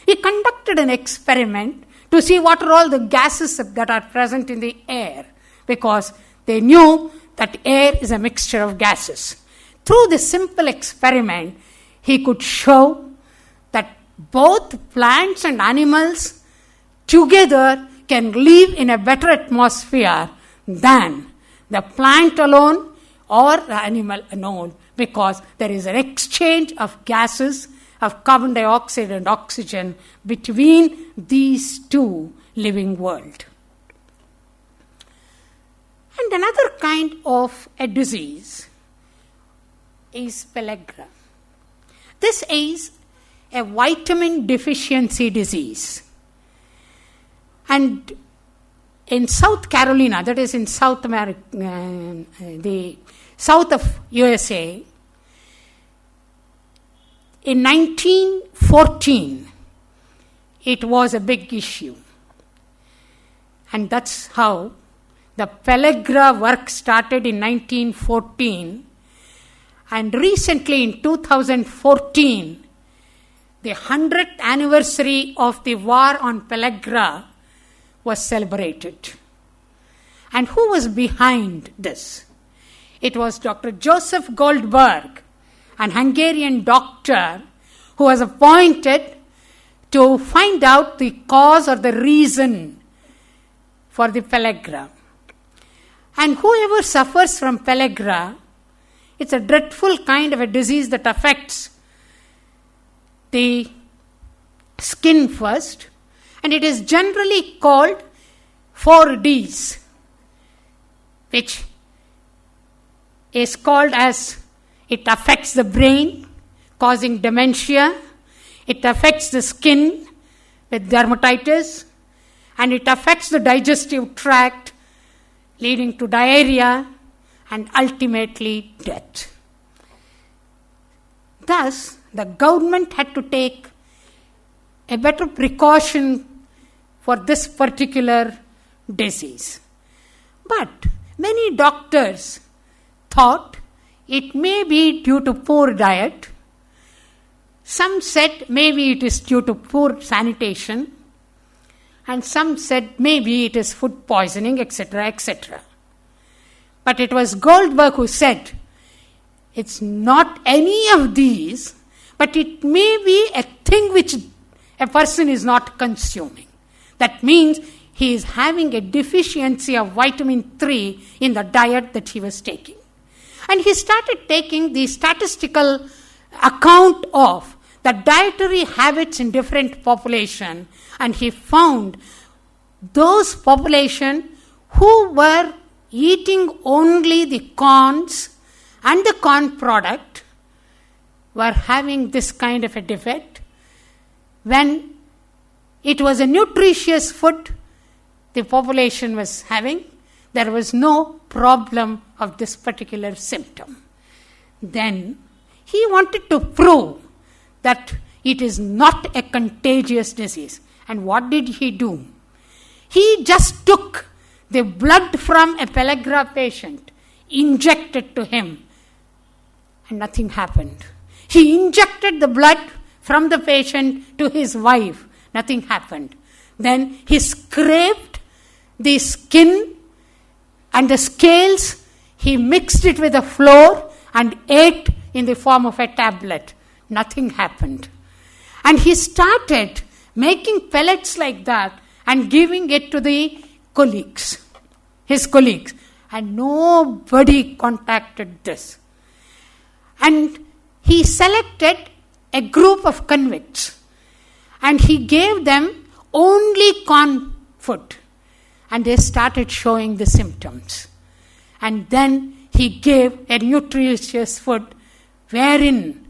Speaker 1: He conducted an experiment to see what are all the gases that are present in the air, because they knew that air is a mixture of gases. Through this simple experiment, he could show that both plants and animals together can live in a better atmosphere than the plant alone or the animal alone, because there is an exchange of gases, of carbon dioxide and oxygen between these two living worlds. And another kind of a disease is pellagra. This is a vitamin deficiency disease. And in South Carolina, that is in South America, the south of USA, in 1914, it was a big issue. And that's how the pellagra work started in 1914. And recently in 2014, the 100th anniversary of the war on pellagra was celebrated. And who was behind this? It was Dr. Joseph Goldberg, an Hungarian doctor who was appointed to find out the cause or the reason for the pellagra. And whoever suffers from pellagra, it's a dreadful kind of a disease that affects the skin first, and it is generally called 4Ds, which is called as it affects the brain, causing dementia, it affects the skin with dermatitis, and it affects the digestive tract, leading to diarrhea and ultimately death. Thus, the government had to take a better precaution for this particular disease. But many doctors thought it may be due to poor diet. Some said maybe it is due to poor sanitation. And some said maybe it is food poisoning, etc., etc. But it was Goldberg who said, it's not any of these, but it may be a thing which a person is not consuming. That means he is having a deficiency of vitamin 3 in the diet that he was taking. And he started taking the statistical account of the dietary habits in different population, and he found those population who were eating only the corns and the corn product were having this kind of a defect. When it was a nutritious food the population was having, there was no problem of this particular symptom. Then he wanted to prove that it is not a contagious disease. And what did he do? He just took the blood from a pellagra patient, injected to him, and nothing happened. He injected the blood from the patient to his wife, nothing happened. Then he scraped the skin and the scales, he mixed it with the flour and ate in the form of a tablet. Nothing happened. And he started making pellets like that and giving it to the colleagues, his colleagues. And nobody contacted this. And he selected a group of convicts and he gave them only corn food. And they started showing the symptoms. And then he gave a nutritious food wherein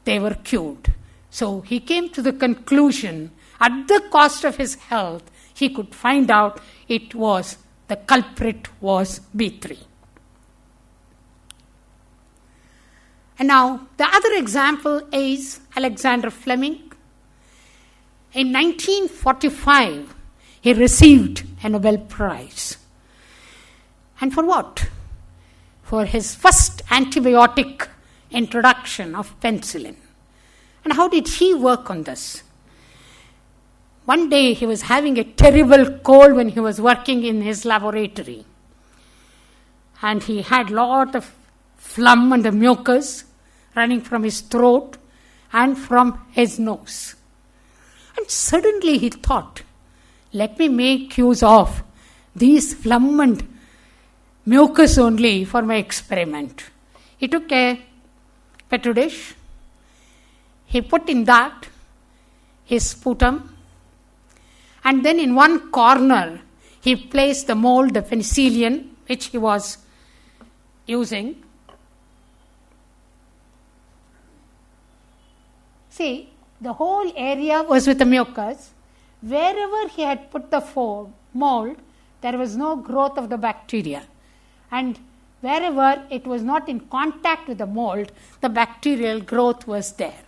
Speaker 1: they were cured. So he came to the conclusion, at the cost of his health, he could find out the culprit was B3. And now, the other example is Alexander Fleming. In 1945, he received a Nobel Prize. And for what? For his first antibiotic introduction of penicillin. And how did he work on this? One day he was having a terrible cold when he was working in his laboratory. And he had a lot of phlegm and mucus running from his throat and from his nose. And suddenly he thought, let me make use of these phlegm and mucus only for my experiment. He took a petri dish. He put in that his sputum. And then in one corner, he placed the mold, the penicillin, which he was using. See, the whole area was with the mucus. Wherever he had put the mold, there was no growth of the bacteria. And wherever it was not in contact with the mold, the bacterial growth was there.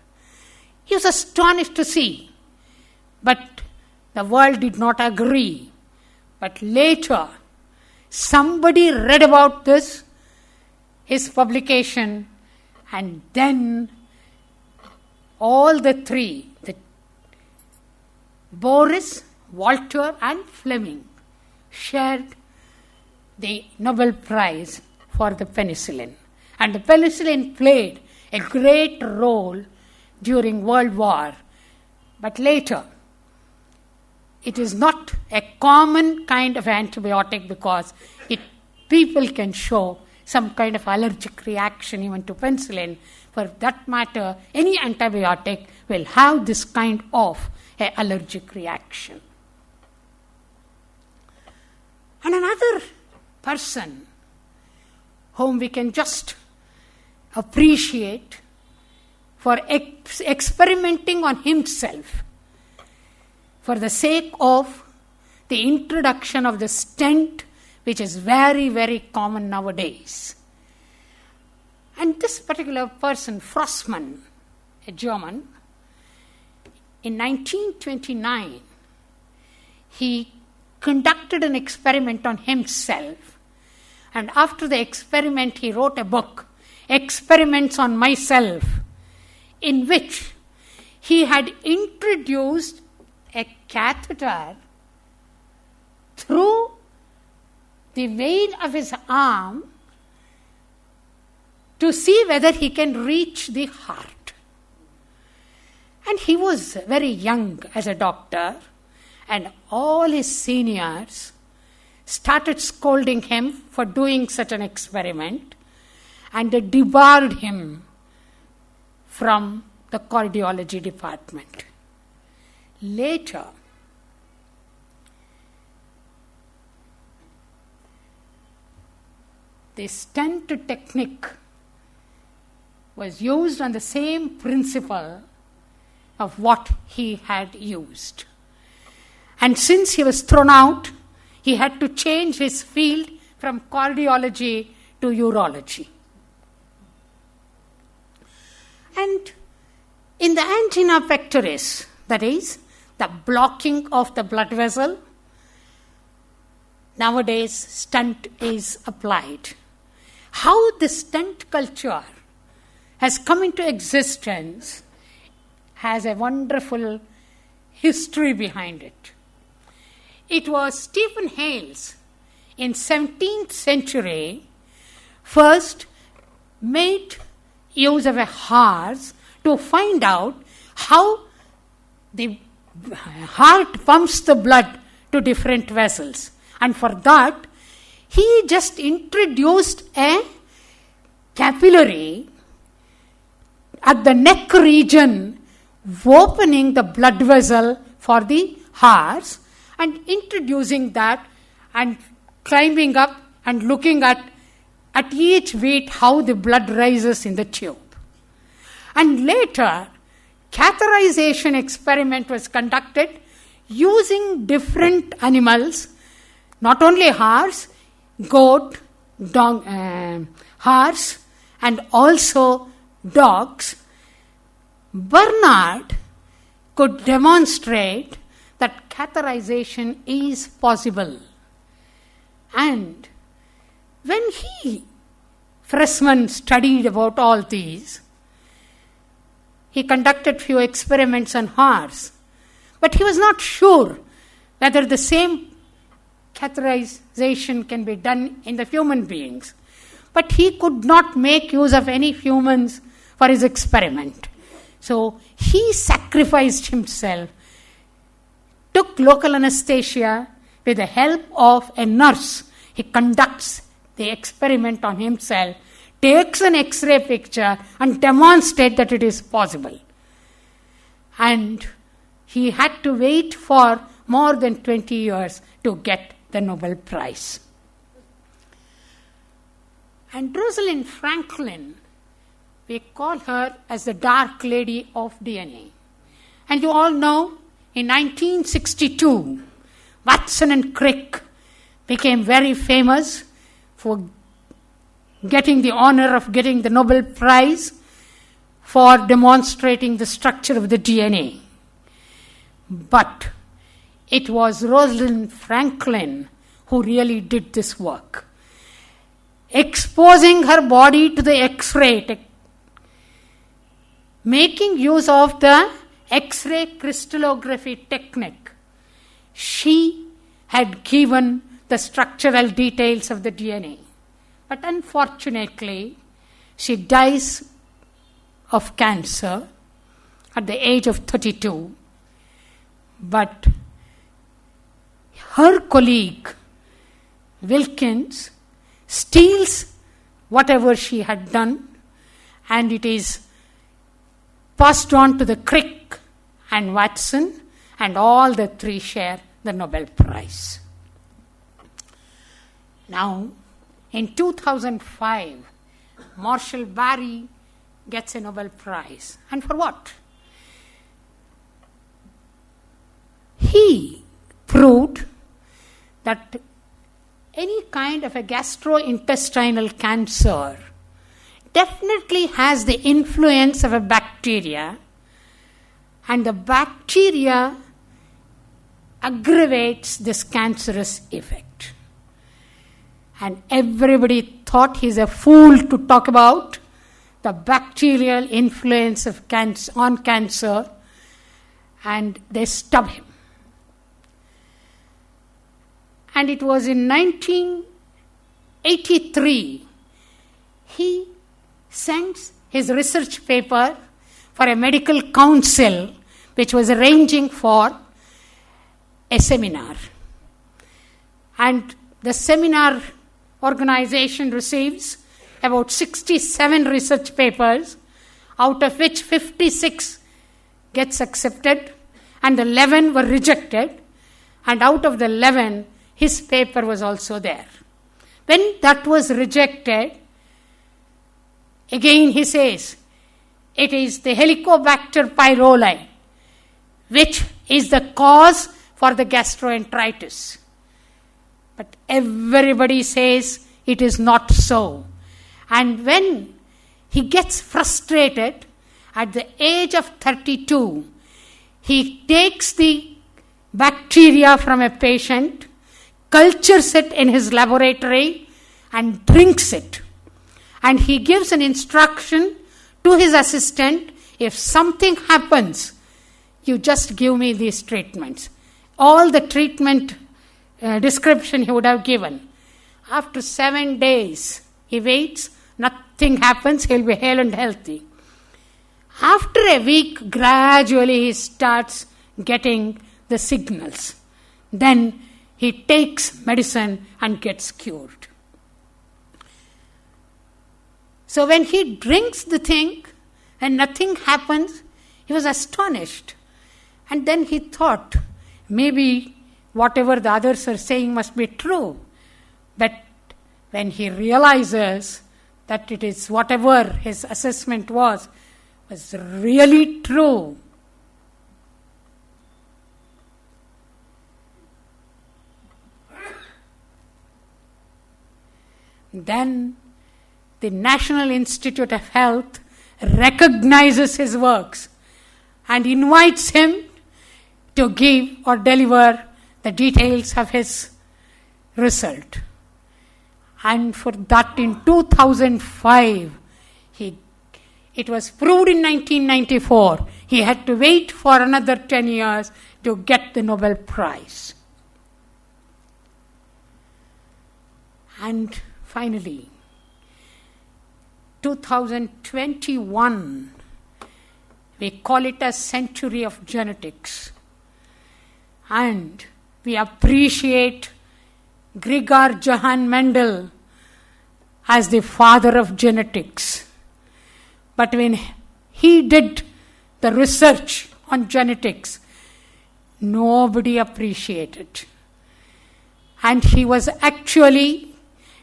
Speaker 1: He was astonished to see. But the world did not agree. But later, somebody read about this, his publication, and then all the three, Boris, Walter, and Fleming, shared the Nobel Prize for the penicillin. And the penicillin played a great role during World War But later, it is not a common kind of antibiotic because people can show some kind of allergic reaction even to penicillin. For that matter, any antibiotic will have this kind of allergic reaction. And another person whom we can just appreciate for experimenting on himself for the sake of the introduction of the stent, which is very, very common nowadays. And this particular person, Frossman, a German, in 1929, he conducted an experiment on himself. And after the experiment, he wrote a book, Experiments on Myself, in which he had introduced a catheter through the vein of his arm to see whether he can reach the heart. And he was very young as a doctor, and all his seniors started scolding him for doing such an experiment, and they debarred him from the cardiology department. Later, the stent technique was used on the same principle of what he had used. And since he was thrown out, he had to change his field from cardiology to urology. And in the angina pectoris, that is, the blocking of the blood vessel, nowadays stent is applied. How the stent culture has come into existence has a wonderful history behind it. It was Stephen Hales in 17th century first made use of a horse to find out how the heart pumps the blood to different vessels. And for that, he just introduced a capillary at the neck region, opening the blood vessel for the horse and introducing that and climbing up and looking at each beat how the blood rises in the tube. And later, catheterization experiment was conducted using different animals, not only horse, goat, dog, horse, and also dogs. Bernard could demonstrate that catheterization is possible. And when Frossman studied about all these, he conducted few experiments on horse, but he was not sure whether the same catheterization can be done in the human beings. But he could not make use of any humans for his experiment. So he sacrificed himself, took local anesthesia with the help of a nurse. He conducts the experiment on himself, takes an X-ray picture and demonstrates that it is possible. And he had to wait for more than 20 years to get the Nobel Prize. And Rosalind Franklin, we call her as the Dark Lady of DNA. And you all know, in 1962, Watson and Crick became very famous for getting the honor of getting the Nobel Prize for demonstrating the structure of the DNA. But it was Rosalind Franklin who really did this work. Exposing her body to the X-ray, making use of the X-ray crystallography technique, she had given the structural details of the DNA. But unfortunately, she dies of cancer at the age of 32. But her colleague, Wilkins, steals whatever she had done, and it is passed on to the Crick and Watson, and all the three share the Nobel Prize. Now, in 2005, Marshall Barry gets a Nobel Prize. And for what? He proved that any kind of a gastrointestinal cancer definitely has the influence of a bacteria, and the bacteria aggravates this cancerous effect. And everybody thought he's a fool to talk about the bacterial influence of on cancer, and they stubbed him. And it was in 1983 he sends his research paper for a medical council which was arranging for a seminar. And the seminar organization receives about 67 research papers, out of which 56 gets accepted and 11 were rejected, and out of the 11, his paper was also there. When that was rejected, again he says, it is the Helicobacter pylori which is the cause for the gastroenteritis. But everybody says it is not so. And when he gets frustrated, at the age of 32, he takes the bacteria from a patient, cultures it in his laboratory, and drinks it. And he gives an instruction to his assistant, if something happens, you just give me these treatments. All the treatment description he would have given. After 7 days, he waits, nothing happens, he'll be hale and healthy. After a week, gradually he starts getting the signals. Then he takes medicine and gets cured. So when he drinks the thing and nothing happens, he was astonished. And then he thought, maybe whatever the others are saying must be true. But when he realizes that it is whatever his assessment was really true, then the National Institute of Health recognizes his works and invites him to give or deliver the details of his result. And for that, in 2005, it was proved in 1994. He had to wait for another 10 years to get the Nobel Prize. And finally, 2021, we call it a century of genetics. And we appreciate Gregor Johann Mendel as the father of genetics. But when he did the research on genetics, nobody appreciated. And he was actually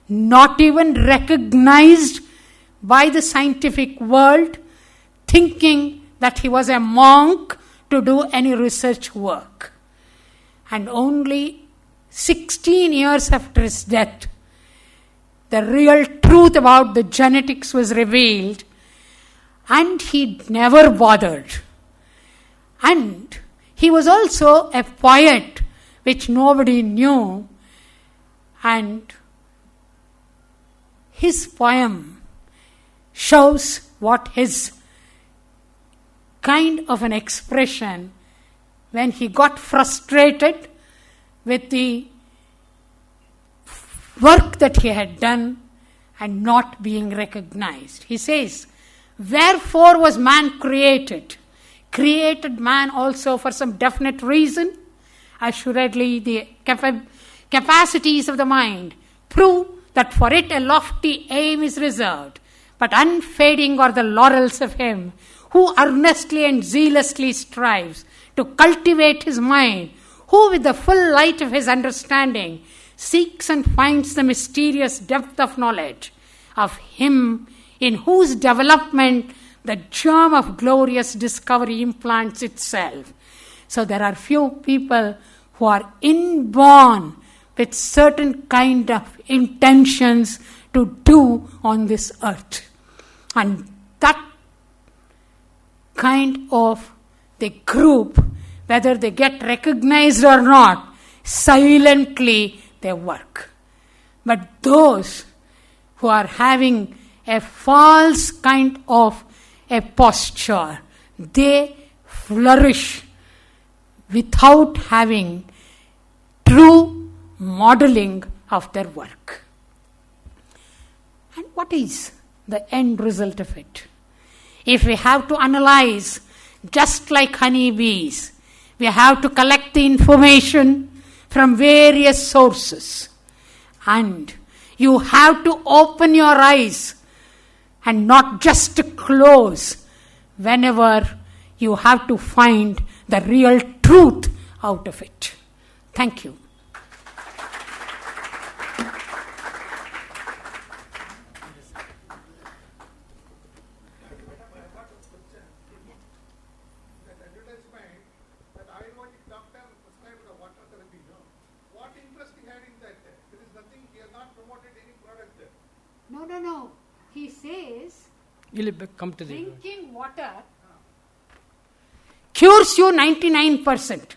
Speaker 1: not even recognized by the scientific world, thinking that he was a monk to do any research work. And only 16 years after his death, the real truth about the genetics was revealed, and he never bothered. And he was also a poet, which nobody knew, and his poem shows what his kind of an expression when he got frustrated with the work that he had done and not being recognized. He says, "Wherefore was man created? created man also for some definite reason. Assuredly, the capacities of the mind prove that for it a lofty aim is reserved, but unfading are the laurels of him who earnestly and zealously strives to cultivate his mind, who with the full light of his understanding seeks and finds the mysterious depth of knowledge of him in whose development the germ of glorious discovery implants itself. So there are few people who are inborn with certain kind of intentions to do on this earth. And that kind of the group, whether they get recognized or not, silently they work. But those who are having a false kind of a posture, they flourish without having true modeling of their work. And what is the end result of it? If we have to analyze, just like honeybees, we have to collect the information from various sources. And you have to open your eyes and not just close whenever you have to find the real truth out of it. Thank you. No. He says,
Speaker 3: come to
Speaker 1: drinking water cures you 99%.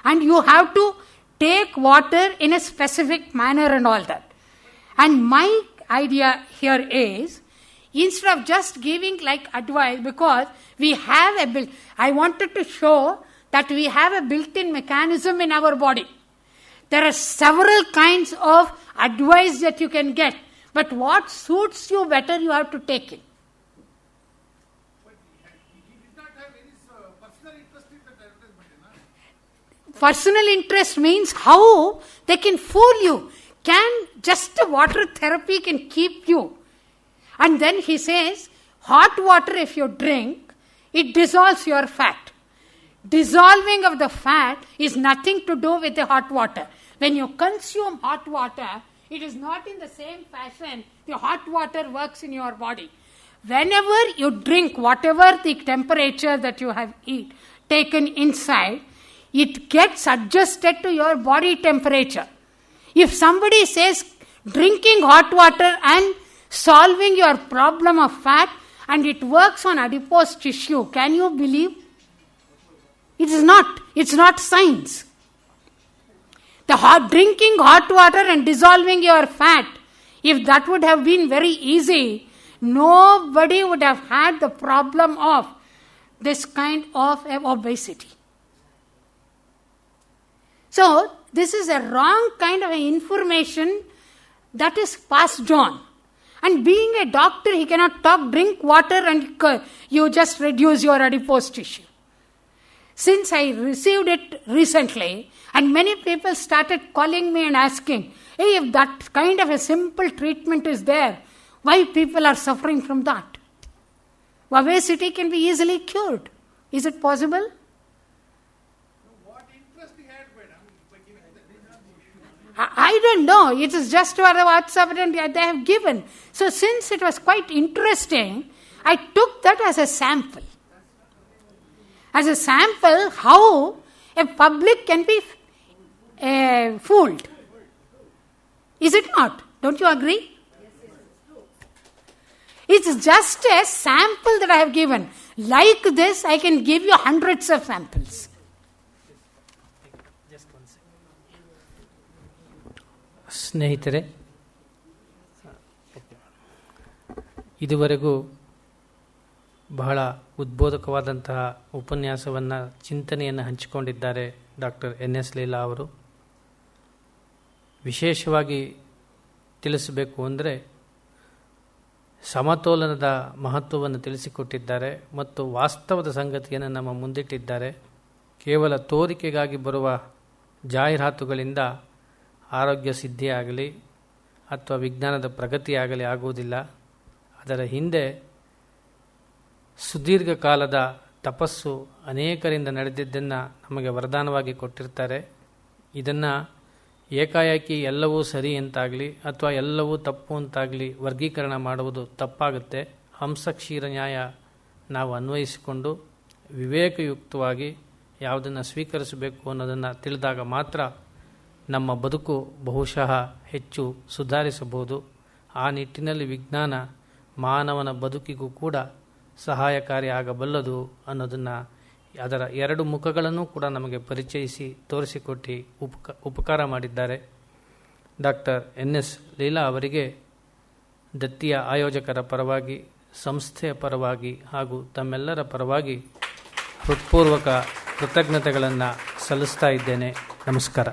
Speaker 1: And you have to take water in a specific manner and all that. And my idea here is, instead of just giving like advice, because we have I wanted to show that we have a built-in mechanism in our body. There are several kinds of advice that you can get. But what suits you better, you have to take it.
Speaker 4: But he did not have any personal interest in that advertisement.
Speaker 1: Personal interest means how they can fool you. Can just water therapy can keep you. And then he says, hot water if you drink, it dissolves your fat. Dissolving of the fat is nothing to do with the hot water. When you consume hot water, it is not in the same fashion the hot water works in your body. Whenever you drink, whatever the temperature that you have taken inside, it gets adjusted to your body temperature. If somebody says drinking hot water and solving your problem of fat and it works on adipose tissue, can you believe? It is not. It's not science. Drinking hot water and dissolving your fat, if that would have been very easy, nobody would have had the problem of this kind of obesity. So, this is a wrong kind of information that is passed on. And being a doctor, he cannot drink water and you just reduce your adipose tissue. Since I received it recently, and many people started calling me and asking, hey, if that kind of a simple treatment is there, why people are suffering from that? Obesity can be easily cured. Is it possible?
Speaker 4: What interest he had, madam, by giving
Speaker 1: I don't know. It is just what's evident they have given. So since it was quite interesting, I took that as a sample. As a sample, how a public can be fooled. Is it not? Don't you agree? It's just a sample that I have given. Like this, I can give you hundreds of samples.
Speaker 3: ಸ್ನೇಹಿತರೆ, ಇದುವರೆಗೂ ಬಹಳ ಉದ್ಬೋಧಕವಾದಂತಹ ಉಪನ್ಯಾಸವನ್ನು, ಚಿಂತನೆಯನ್ನು ಹಂಚಿಕೊಂಡಿದ್ದಾರೆ doctor N.S.Leela ಅವರು. ವಿಶೇಷವಾಗಿ ತಿಳಿಸಬೇಕು ಅಂದರೆ, ಸಮತೋಲನದ ಮಹತ್ವವನ್ನು ತಿಳಿಸಿಕೊಟ್ಟಿದ್ದಾರೆ ಮತ್ತು ವಾಸ್ತವದ ಸಂಗತಿಯನ್ನು ನಮ್ಮ ಮುಂದಿಟ್ಟಿದ್ದಾರೆ. ಕೇವಲ ತೋರಿಕೆಗಾಗಿ ಬರುವ ಜಾಹೀರಾತುಗಳಿಂದ ಆರೋಗ್ಯ ಸಿದ್ಧಿಯಾಗಲಿ ಅಥವಾ ವಿಜ್ಞಾನದ ಪ್ರಗತಿಯಾಗಲಿ ಆಗುವುದಿಲ್ಲ. ಅದರ ಹಿಂದೆ ಸುದೀರ್ಘ ಕಾಲದ ತಪಸ್ಸು ಅನೇಕರಿಂದ ನಡೆದಿದ್ದನ್ನು ನಮಗೆ ವರದಾನವಾಗಿ ಕೊಟ್ಟಿರ್ತಾರೆ. ಇದನ್ನು ಏಕಾಏಕಿ ಎಲ್ಲವೂ ಸರಿ ಅಂತಾಗಲಿ ಅಥವಾ ಎಲ್ಲವೂ ತಪ್ಪು ಅಂತಾಗಲಿ ವರ್ಗೀಕರಣ ಮಾಡುವುದು ತಪ್ಪಾಗುತ್ತೆ. ಹಂಸಕ್ಷೀರ ನ್ಯಾಯ ನಾವು ಅನ್ವಯಿಸಿಕೊಂಡು ವಿವೇಕಯುಕ್ತವಾಗಿ ಯಾವುದನ್ನು ಸ್ವೀಕರಿಸಬೇಕು ಅನ್ನೋದನ್ನು ತಿಳಿದಾಗ ಮಾತ್ರ ನಮ್ಮ ಬದುಕು ಬಹುಶಃ ಹೆಚ್ಚು ಸುಧಾರಿಸಬಹುದು. ಆ ನಿಟ್ಟಿನಲ್ಲಿ ವಿಜ್ಞಾನ ಮಾನವನ ಬದುಕಿಗೂ ಕೂಡ ಸಹಾಯಕಾರಿ ಆಗಬಲ್ಲದು ಅನ್ನೋದನ್ನು, ಅದರ ಎರಡು ಮುಖಗಳನ್ನು ಕೂಡ ನಮಗೆ ಪರಿಚಯಿಸಿ ತೋರಿಸಿಕೊಟ್ಟು ಉಪಕಾರ ಮಾಡಿದ್ದಾರೆ. Dr.N.S.Leela ಅವರಿಗೆ ದತ್ತಿಯ ಆಯೋಜಕರ ಪರವಾಗಿ, ಸಂಸ್ಥೆಯ ಪರವಾಗಿ ಹಾಗೂ ತಮ್ಮೆಲ್ಲರ ಪರವಾಗಿ ಹೃತ್ಪೂರ್ವಕ ಕೃತಜ್ಞತೆಗಳನ್ನು ಸಲ್ಲಿಸ್ತಾ ಇದ್ದೇನೆ. ನಮಸ್ಕಾರ.